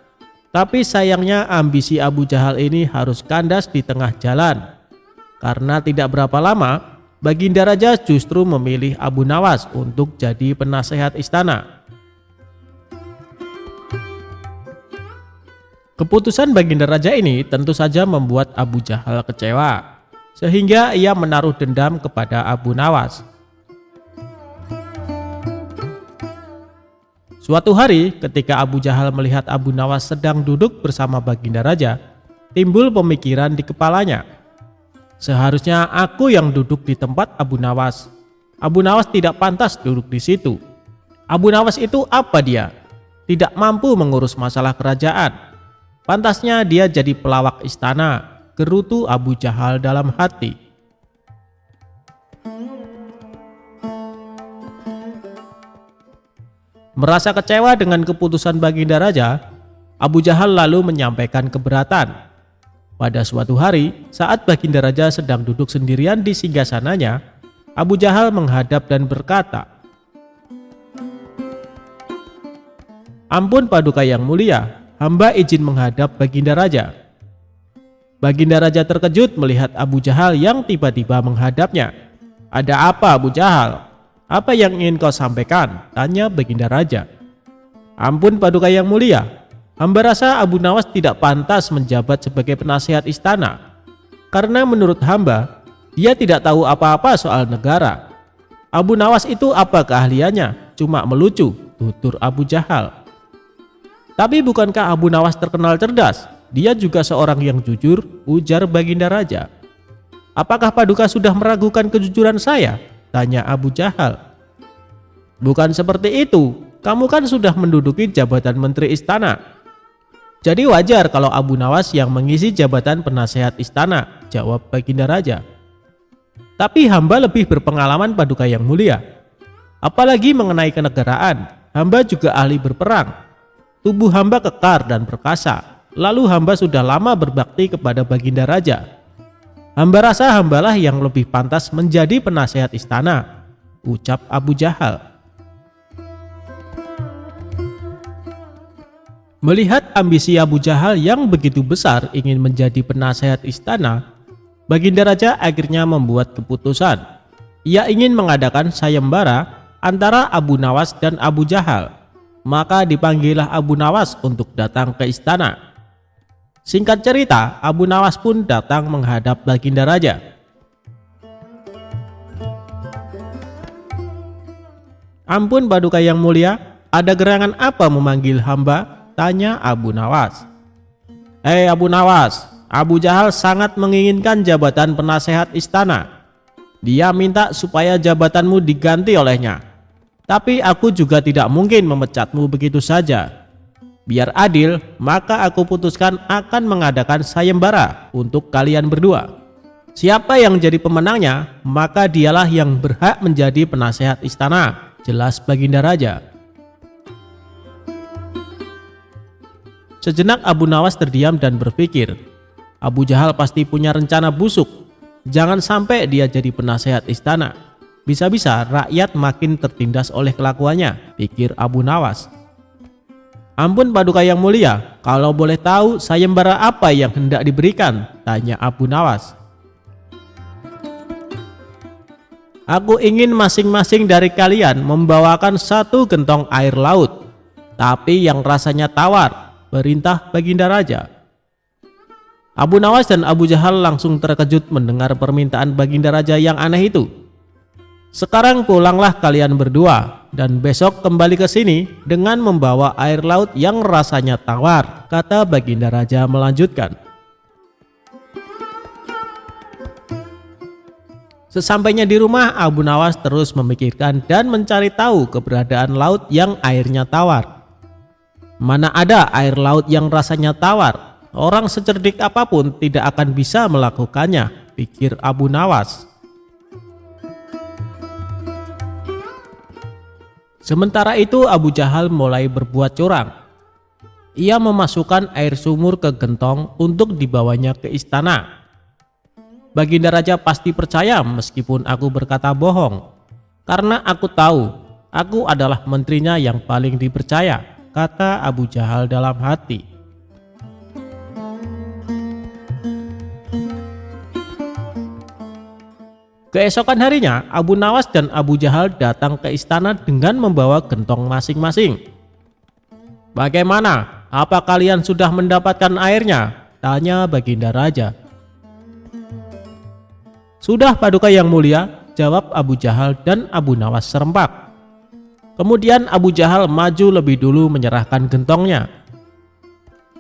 Tapi sayangnya ambisi Abu Jahal ini harus kandas di tengah jalan. Karena tidak berapa lama, Baginda Raja justru memilih Abu Nawas untuk jadi penasehat istana. Keputusan Baginda Raja ini tentu saja membuat Abu Jahal kecewa, sehingga ia menaruh dendam kepada Abu Nawas. Suatu hari ketika Abu Jahal melihat Abu Nawas sedang duduk bersama Baginda Raja, timbul pemikiran di kepalanya. Seharusnya aku yang duduk di tempat Abu Nawas. Abu Nawas tidak pantas duduk di situ. Abu Nawas itu apa dia? Tidak mampu mengurus masalah kerajaan. Pantasnya dia jadi pelawak istana, gerutu Abu Jahal dalam hati. Merasa kecewa dengan keputusan Baginda Raja, Abu Jahal lalu menyampaikan keberatan. Pada suatu hari, saat Baginda Raja sedang duduk sendirian di singgasananya, Abu Jahal menghadap dan berkata, "Ampun Paduka yang mulia, hamba izin menghadap Baginda Raja." Baginda Raja terkejut melihat Abu Jahal yang tiba-tiba menghadapnya. "Ada apa Abu Jahal? Apa yang ingin kau sampaikan?" tanya Baginda Raja. "Ampun Paduka yang mulia, hamba rasa Abu Nawas tidak pantas menjabat sebagai penasehat istana. Karena menurut hamba, dia tidak tahu apa-apa soal negara. Abu Nawas itu apa keahliannya? Cuma melucu," tutur Abu Jahal. "Tapi bukankah Abu Nawas terkenal cerdas? Dia juga seorang yang jujur," ujar Baginda Raja. "Apakah Paduka sudah meragukan kejujuran saya?" tanya Abu Jahal. "Bukan seperti itu, kamu kan sudah menduduki jabatan menteri istana. Jadi wajar kalau Abu Nawas yang mengisi jabatan penasehat istana," jawab Baginda Raja. "Tapi hamba lebih berpengalaman Paduka yang mulia. Apalagi mengenai kenegaraan, hamba juga ahli berperang. Tubuh hamba kekar dan perkasa. Lalu hamba sudah lama berbakti kepada Baginda Raja. Hamba rasa hambalah yang lebih pantas menjadi penasehat istana," ucap Abu Jahal. Melihat ambisi Abu Jahal yang begitu besar ingin menjadi penasehat istana, Baginda Raja akhirnya membuat keputusan. Ia ingin mengadakan sayembara antara Abu Nawas dan Abu Jahal. Maka dipanggillah Abu Nawas untuk datang ke istana. Singkat cerita, Abu Nawas pun datang menghadap Baginda Raja. "Ampun Paduka yang mulia, ada gerangan apa memanggil hamba?" tanya Abu Nawas. "Hei Abu Nawas, Abu Jahal sangat menginginkan jabatan penasehat istana. Dia minta supaya jabatanmu diganti olehnya. Tapi aku juga tidak mungkin memecatmu begitu saja. Biar adil, maka aku putuskan akan mengadakan sayembara untuk kalian berdua. Siapa yang jadi pemenangnya, maka dialah yang berhak menjadi penasehat istana," jelas Baginda Raja. Sejenak Abu Nawas terdiam dan berpikir, Abu Jahal pasti punya rencana busuk. Jangan sampai dia jadi penasehat istana. Bisa-bisa rakyat makin tertindas oleh kelakuannya, pikir Abu Nawas. Ampun Paduka yang mulia, kalau boleh tahu sayembara apa yang hendak diberikan? Tanya Abu Nawas. Aku ingin masing-masing dari kalian membawakan 1 gentong air laut, tapi yang rasanya tawar, perintah Baginda Raja. Abu Nawas dan Abu Jahal langsung terkejut mendengar permintaan Baginda Raja yang aneh itu. Sekarang pulanglah kalian berdua dan besok kembali ke sini dengan membawa air laut yang rasanya tawar, kata Baginda Raja melanjutkan. Sesampainya di rumah, Abu Nawas terus memikirkan dan mencari tahu keberadaan laut yang airnya tawar. Mana ada air laut yang rasanya tawar? Orang secerdik apapun tidak akan bisa melakukannya, pikir Abu Nawas. Sementara itu Abu Jahal mulai berbuat curang. Ia memasukkan air sumur ke gentong untuk dibawanya ke istana. Baginda Raja pasti percaya meskipun aku berkata bohong, karena aku tahu aku adalah menterinya yang paling dipercaya, kata Abu Jahal dalam hati. Keesokan harinya, Abu Nawas dan Abu Jahal datang ke istana dengan membawa gentong masing-masing. Bagaimana? Apa kalian sudah mendapatkan airnya? Tanya Baginda Raja. Sudah Paduka yang mulia, jawab Abu Jahal dan Abu Nawas serempak. Kemudian Abu Jahal maju lebih dulu menyerahkan gentongnya.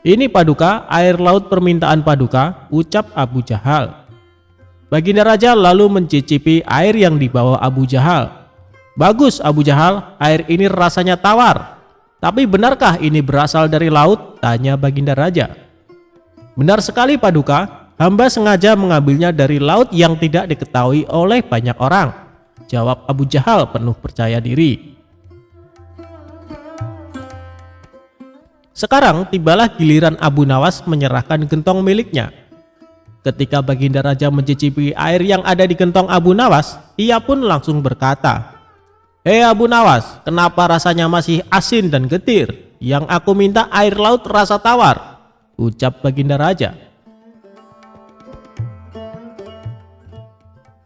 Ini Paduka, air laut permintaan Paduka, ucap Abu Jahal. Baginda Raja lalu mencicipi air yang dibawa Abu Jahal. Bagus Abu Jahal, air ini rasanya tawar. Tapi benarkah ini berasal dari laut? Tanya Baginda Raja. Benar sekali Paduka, hamba sengaja mengambilnya dari laut yang tidak diketahui oleh banyak orang, jawab Abu Jahal penuh percaya diri. Sekarang tibalah giliran Abu Nawas menyerahkan gentong miliknya. Ketika Baginda Raja mencicipi air yang ada di gentong Abu Nawas, ia pun langsung berkata, "Hei Abu Nawas, kenapa rasanya masih asin dan getir? Yang aku minta air laut rasa tawar," ucap Baginda Raja.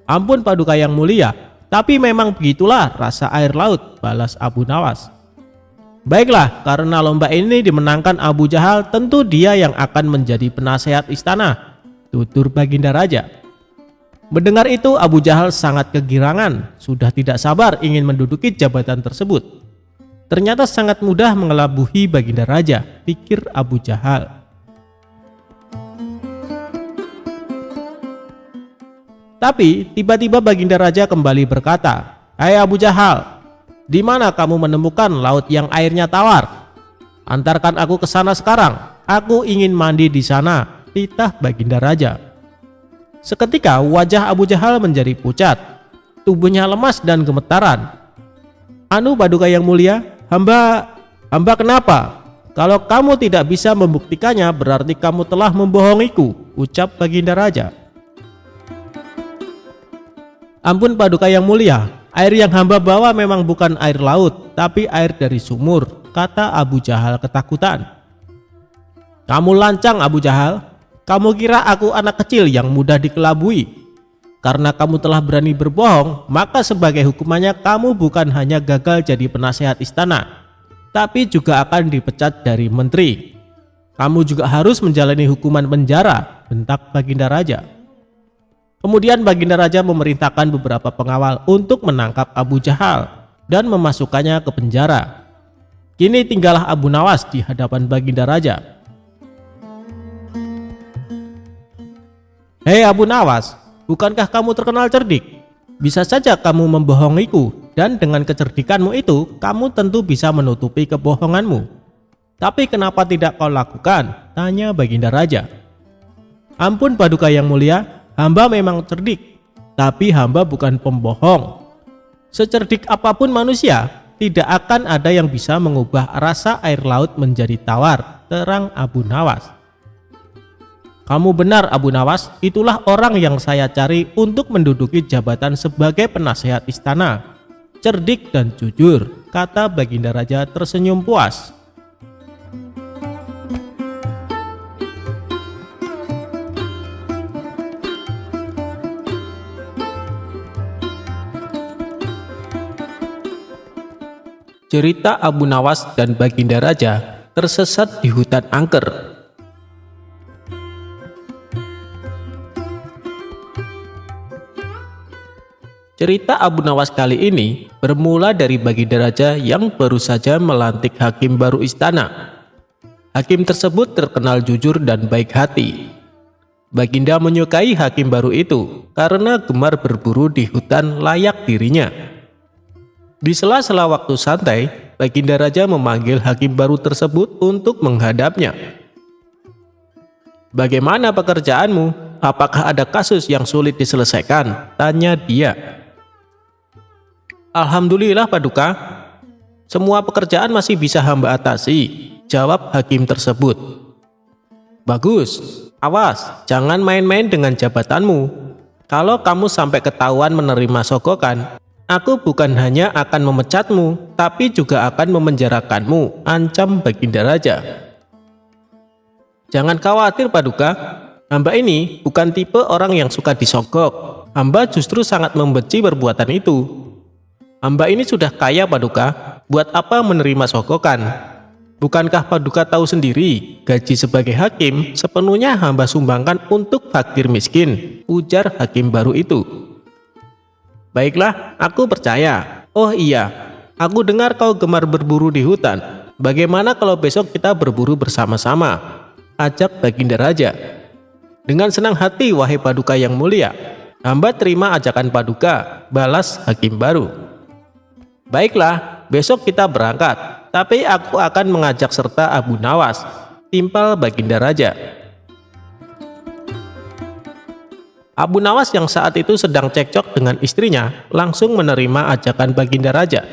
Ampun Paduka yang mulia, tapi memang begitulah rasa air laut, balas Abu Nawas. Baiklah, karena lomba ini dimenangkan Abu Jahal, tentu dia yang akan menjadi penasehat istana, tutur Baginda Raja. Mendengar itu Abu Jahal sangat kegirangan, sudah tidak sabar ingin menduduki jabatan tersebut. Ternyata sangat mudah mengelabuhi Baginda Raja, pikir Abu Jahal. Tapi tiba-tiba Baginda Raja kembali berkata, "Hai Abu Jahal, di mana kamu menemukan laut yang airnya tawar? Antarkan aku ke sana sekarang, aku ingin mandi di sana," titah Baginda Raja. Seketika wajah Abu Jahal menjadi pucat, tubuhnya lemas dan gemetaran. "Anu Paduka yang mulia, hamba kenapa? Kalau kamu tidak bisa membuktikannya, berarti kamu telah membohongiku," ucap Baginda Raja. "Ampun Paduka yang mulia, air yang hamba bawa memang bukan air laut, tapi air dari sumur," kata Abu Jahal ketakutan. "Kamu lancang Abu Jahal, kamu kira aku anak kecil yang mudah dikelabui? Karena kamu telah berani berbohong, maka sebagai hukumannya kamu bukan hanya gagal jadi penasehat istana, tapi juga akan dipecat dari menteri. Kamu juga harus menjalani hukuman penjara," bentak Baginda Raja. Kemudian Baginda Raja memerintahkan beberapa pengawal untuk menangkap Abu Jahal dan memasukkannya ke penjara. Kini tinggallah Abu Nawas di hadapan Baginda Raja. "Hei Abu Nawas, bukankah kamu terkenal cerdik? Bisa saja kamu membohongiku, dan dengan kecerdikanmu itu kamu tentu bisa menutupi kebohonganmu. Tapi kenapa tidak kau lakukan?" tanya Baginda Raja. "Ampun Paduka yang mulia, hamba memang cerdik, tapi hamba bukan pembohong. Secerdik apapun manusia, tidak akan ada yang bisa mengubah rasa air laut menjadi tawar," terang Abu Nawas. "Kamu benar Abu Nawas, itulah orang yang saya cari untuk menduduki jabatan sebagai penasehat istana. Cerdik dan jujur," kata Baginda Raja tersenyum puas. Cerita Abu Nawas dan Baginda Raja tersesat di hutan angker. Cerita Abu Nawas kali ini bermula dari Baginda Raja yang baru saja melantik hakim baru istana. Hakim tersebut terkenal jujur dan baik hati. Baginda menyukai hakim baru itu karena gemar berburu di hutan layak dirinya. Di sela-sela waktu santai, Baginda Raja memanggil hakim baru tersebut untuk menghadapnya. "Bagaimana pekerjaanmu? Apakah ada kasus yang sulit diselesaikan?" tanya dia. "Alhamdulillah Paduka, semua pekerjaan masih bisa hamba atasi," jawab hakim tersebut. "Bagus, awas, jangan main-main dengan jabatanmu. Kalau kamu sampai ketahuan menerima sogokan, aku bukan hanya akan memecatmu, tapi juga akan memenjarakanmu," ancam Baginda Raja. "Jangan khawatir Paduka, hamba ini bukan tipe orang yang suka disogok. Hamba justru sangat membenci perbuatan itu. Hamba ini sudah kaya Paduka, buat apa menerima sogokan? Bukankah Paduka tahu sendiri, gaji sebagai hakim sepenuhnya hamba sumbangkan untuk fakir miskin," ujar hakim baru itu. "Baiklah, aku percaya. Oh iya, aku dengar kau gemar berburu di hutan. Bagaimana kalau besok kita berburu bersama-sama?" ajak Baginda Raja. "Dengan senang hati wahai Paduka yang mulia, hamba terima ajakan Paduka," balas hakim baru. "Baiklah, besok kita berangkat, tapi aku akan mengajak serta Abu Nawas," timpal Baginda Raja. Abu Nawas yang saat itu sedang cekcok dengan istrinya langsung menerima ajakan Baginda Raja.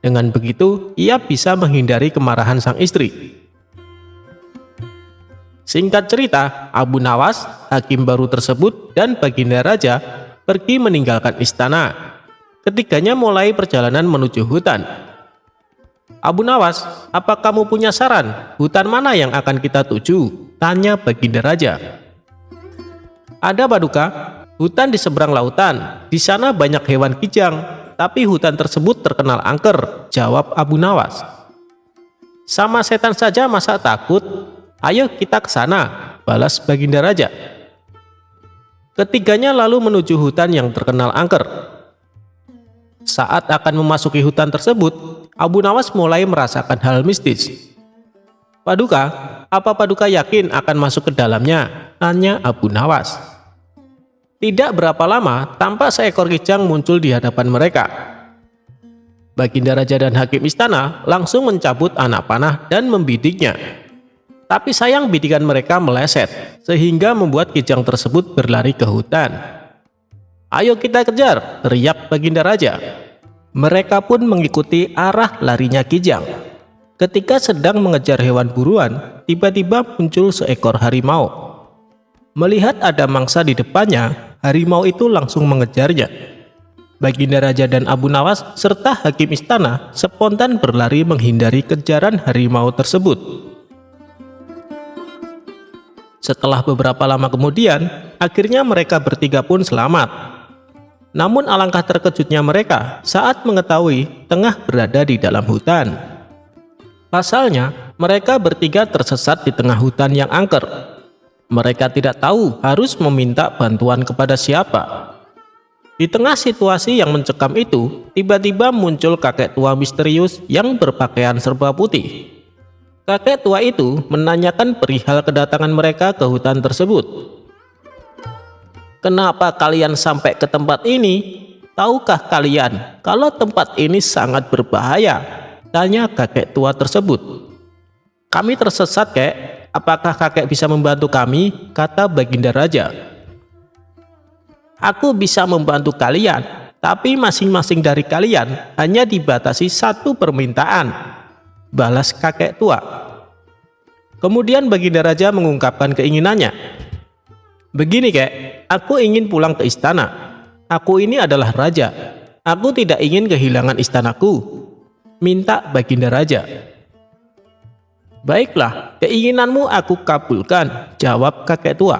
Dengan begitu, ia bisa menghindari kemarahan sang istri. Singkat cerita, Abu Nawas, hakim baru tersebut, dan Baginda Raja pergi meninggalkan istana. Ketiganya mulai perjalanan menuju hutan. "Abu Nawas, apa kamu punya saran? Hutan mana yang akan kita tuju?" tanya Baginda Raja. "Ada Paduka, hutan di seberang lautan. Di sana banyak hewan kijang, tapi hutan tersebut terkenal angker," jawab Abu Nawas. "Sama setan saja masa takut? Ayo kita ke sana," balas Baginda Raja. Ketiganya lalu menuju hutan yang terkenal angker. Saat akan memasuki hutan tersebut, Abu Nawas mulai merasakan hal mistis. "Paduka, apa Paduka yakin akan masuk ke dalamnya?" tanya Abu Nawas. Tidak berapa lama, tampak seekor kijang muncul di hadapan mereka. Baginda Raja dan hakim istana langsung mencabut anak panah dan membidiknya. Tapi sayang bidikan mereka meleset, sehingga membuat kijang tersebut berlari ke hutan. "Ayo kita kejar!" teriak Baginda Raja. Mereka pun mengikuti arah larinya kijang. Ketika sedang mengejar hewan buruan, tiba-tiba muncul seekor harimau. Melihat ada mangsa di depannya, harimau itu langsung mengejarnya. Baginda Raja dan Abu Nawas serta hakim istana spontan berlari menghindari kejaran harimau tersebut. Setelah beberapa lama kemudian, akhirnya mereka bertiga pun selamat. Namun alangkah terkejutnya mereka saat mengetahui tengah berada di dalam hutan. Pasalnya, mereka bertiga tersesat di tengah hutan yang angker. Mereka tidak tahu harus meminta bantuan kepada siapa. Di tengah situasi yang mencekam itu, tiba-tiba muncul kakek tua misterius yang berpakaian serba putih. Kakek tua itu menanyakan perihal kedatangan mereka ke hutan tersebut. "Kenapa kalian sampai ke tempat ini? Tahukah kalian kalau tempat ini sangat berbahaya?" tanya kakek tua tersebut. "Kami tersesat, Kek. Apakah kakek bisa membantu kami?" kata Baginda Raja. "Aku bisa membantu kalian, tapi masing-masing dari kalian hanya dibatasi satu permintaan," balas kakek tua. Kemudian Baginda Raja mengungkapkan keinginannya. Begini kek, aku ingin pulang ke istana. Aku ini adalah raja. Aku tidak ingin kehilangan istanaku. Minta Baginda Raja. Baiklah, keinginanmu aku kabulkan, jawab kakek tua.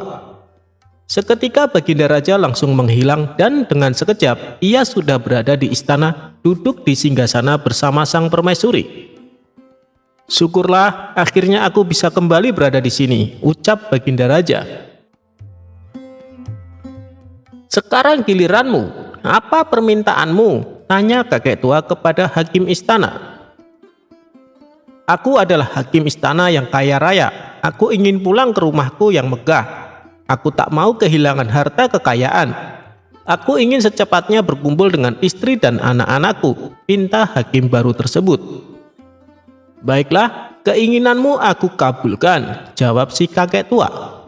Seketika Baginda Raja langsung menghilang dan dengan sekejap ia sudah berada di istana, duduk di singgasana bersama sang permaisuri. Syukurlah, akhirnya aku bisa kembali berada di sini, ucap Baginda Raja. Sekarang giliranmu, apa permintaanmu? Tanya kakek tua kepada hakim istana. Aku adalah hakim istana yang kaya raya. Aku ingin pulang ke rumahku yang megah. Aku tak mau kehilangan harta kekayaan. Aku ingin secepatnya berkumpul dengan istri dan anak-anakku, pinta hakim baru tersebut. Baiklah, keinginanmu aku kabulkan, jawab si kakek tua.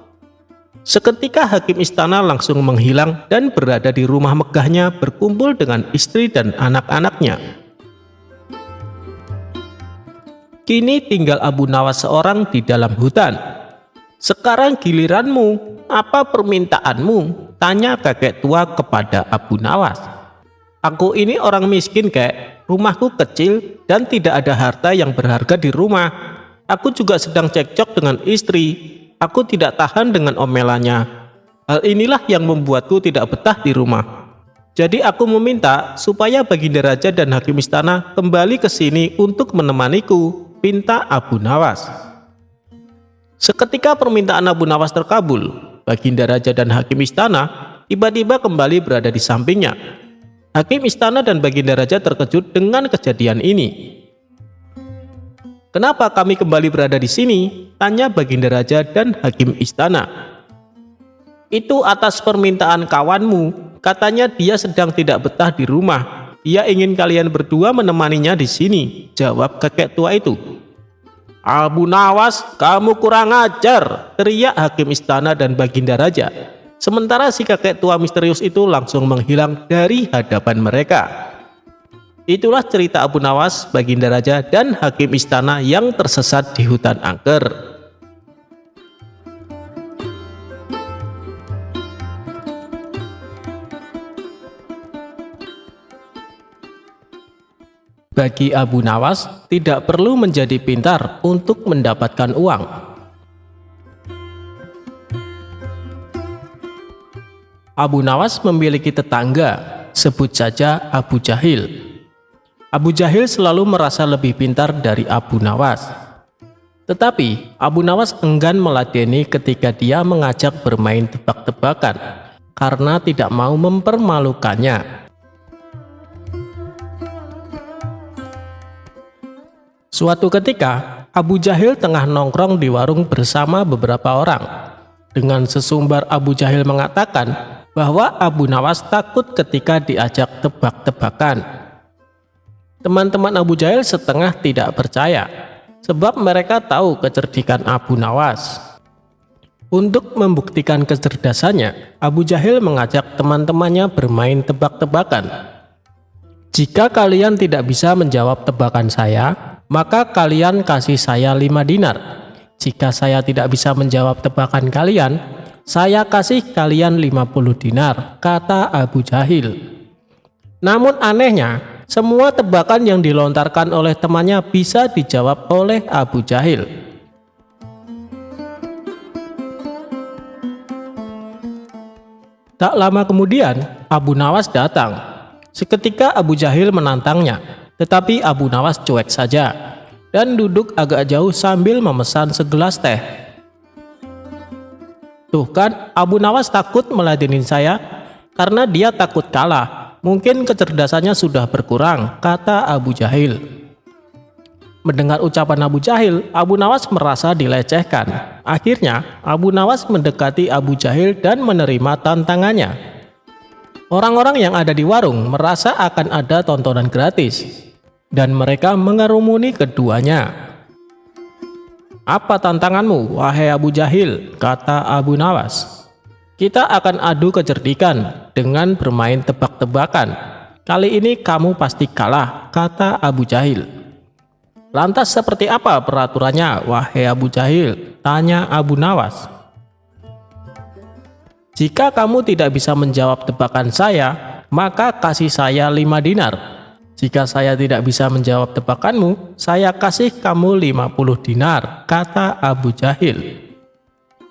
Seketika hakim istana langsung menghilang dan berada di rumah megahnya berkumpul dengan istri dan anak-anaknya. Kini tinggal Abu Nawas seorang di dalam hutan. Sekarang giliranmu, apa permintaanmu? Tanya kakek tua kepada Abu Nawas. Aku ini orang miskin kek, rumahku kecil dan tidak ada harta yang berharga di rumah. Aku juga sedang cekcok dengan istri. Aku tidak tahan dengan omelannya. Hal inilah yang membuatku tidak betah di rumah. Jadi aku meminta supaya Baginda Raja dan hakim istana kembali ke sini untuk menemaniku, pinta Abu Nawas. Seketika permintaan Abu Nawas terkabul, Baginda Raja dan hakim istana tiba-tiba kembali berada di sampingnya. Hakim istana dan Baginda Raja terkejut dengan kejadian ini. Kenapa kami kembali berada di sini? Tanya Baginda Raja dan hakim istana. Itu atas permintaan kawanmu. Katanya dia sedang tidak betah di rumah. Dia ingin kalian berdua menemaninya di sini, jawab kakek tua itu. Abu Nawas, kamu kurang ajar, teriak hakim istana dan Baginda Raja. Sementara si kakek tua misterius itu langsung menghilang dari hadapan mereka. Itulah cerita Abu Nawas, Baginda Raja, dan hakim istana yang tersesat di hutan angker. Bagi Abu Nawas, tidak perlu menjadi pintar untuk mendapatkan uang. Abu Nawas memiliki tetangga, sebut saja Abu Jahil. Abu Jahil selalu merasa lebih pintar dari Abu Nawas. Tetapi Abu Nawas enggan meladeni ketika dia mengajak bermain tebak-tebakan karena tidak mau mempermalukannya. Suatu ketika, Abu Jahil tengah nongkrong di warung bersama beberapa orang. Dengan sesumbar Abu Jahil mengatakan bahwa Abu Nawas takut ketika diajak tebak-tebakan. Teman-teman Abu Jahil setengah tidak percaya, sebab mereka tahu kecerdikan Abu Nawas. Untuk membuktikan kecerdasannya, Abu Jahil mengajak teman-temannya bermain tebak-tebakan. Jika kalian tidak bisa menjawab tebakan saya, maka kalian kasih saya 5 dinar. Jika saya tidak bisa menjawab tebakan kalian, saya kasih kalian 50 dinar, kata Abu Jahil. Namun anehnya, semua tebakan yang dilontarkan oleh temannya bisa dijawab oleh Abu Jahil. Tak lama kemudian, Abu Nawas datang. Seketika Abu Jahil menantangnya, tetapi Abu Nawas cuek saja dan duduk agak jauh sambil memesan segelas teh. Tuh kan, Abu Nawas takut meladenin saya karena dia takut kalah. Mungkin kecerdasannya sudah berkurang, kata Abu Jahil. Mendengar ucapan Abu Jahil, Abu Nawas merasa dilecehkan. Akhirnya, Abu Nawas mendekati Abu Jahil dan menerima tantangannya. Orang-orang yang ada di warung merasa akan ada tontonan gratis, dan mereka mengerumuni keduanya. Apa tantanganmu, wahai Abu Jahil? Kata Abu Nawas. Kita akan adu kecerdikan dengan bermain tebak-tebakan. Kali ini kamu pasti kalah, kata Abu Jahil. Lantas seperti apa peraturannya, wahai Abu Jahil? Tanya Abu Nawas. Jika kamu tidak bisa menjawab tebakan saya, maka kasih saya 5 dinar. Jika saya tidak bisa menjawab tebakanmu, saya kasih kamu 50 dinar, kata Abu Jahil.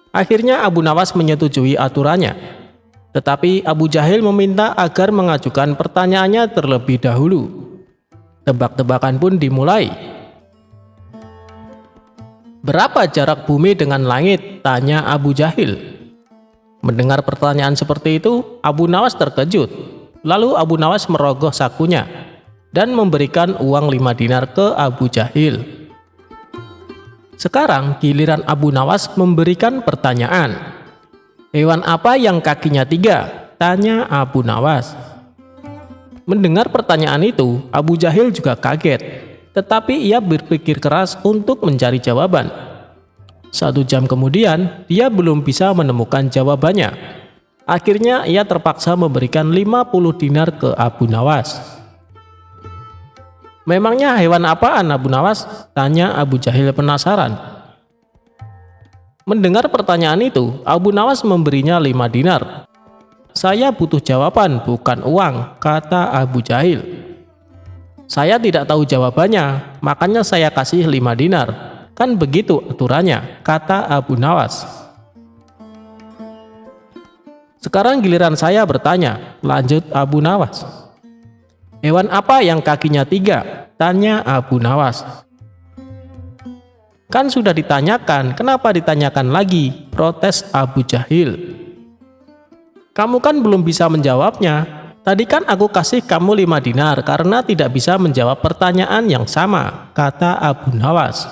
Akhirnya Abu Nawas menyetujui aturannya. Tetapi Abu Jahil meminta agar mengajukan pertanyaannya terlebih dahulu. Tebak-tebakan pun dimulai. Berapa jarak bumi dengan langit? Tanya Abu Jahil. Mendengar pertanyaan seperti itu, Abu Nawas terkejut. Lalu Abu Nawas merogoh sakunya dan memberikan uang 5 dinar ke Abu Jahil. Sekarang giliran Abu Nawas memberikan pertanyaan. Hewan apa yang kakinya 3? Tanya Abu Nawas. Mendengar pertanyaan itu, Abu Jahil juga kaget. Tetapi ia berpikir keras untuk mencari jawaban. 1 jam kemudian, dia belum bisa menemukan jawabannya. Akhirnya ia terpaksa memberikan 50 dinar ke Abu Nawas. Memangnya hewan apaan, Abu Nawas? Tanya Abu Jahil penasaran. Mendengar pertanyaan itu, Abu Nawas memberinya 5 dinar. Saya butuh jawaban, bukan uang, kata Abu Jahil. Saya tidak tahu jawabannya, makanya saya kasih 5 dinar. Kan begitu aturannya, kata Abu Nawas. Sekarang giliran saya bertanya, lanjut Abu Nawas. Hewan apa yang kakinya 3? Tanya Abu Nawas. Kan sudah ditanyakan, kenapa ditanyakan lagi? Protes Abu Jahil. Kamu kan belum bisa menjawabnya. Tadi kan aku kasih kamu 5 dinar karena tidak bisa menjawab pertanyaan yang sama, kata Abu Nawas.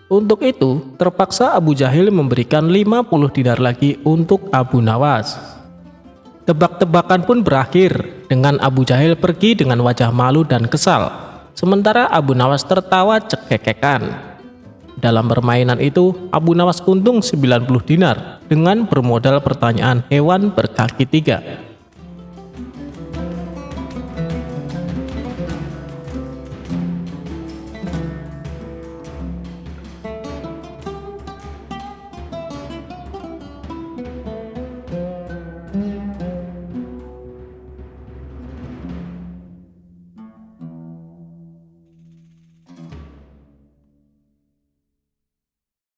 Untuk itu, terpaksa Abu Jahil memberikan 50 dinar lagi untuk Abu Nawas. Tebak-tebakan pun berakhir dengan Abu Jahil pergi dengan wajah malu dan kesal, sementara Abu Nawas tertawa cekekekan. Dalam permainan itu, Abu Nawas untung 90 dinar dengan bermodal pertanyaan hewan berkaki 3.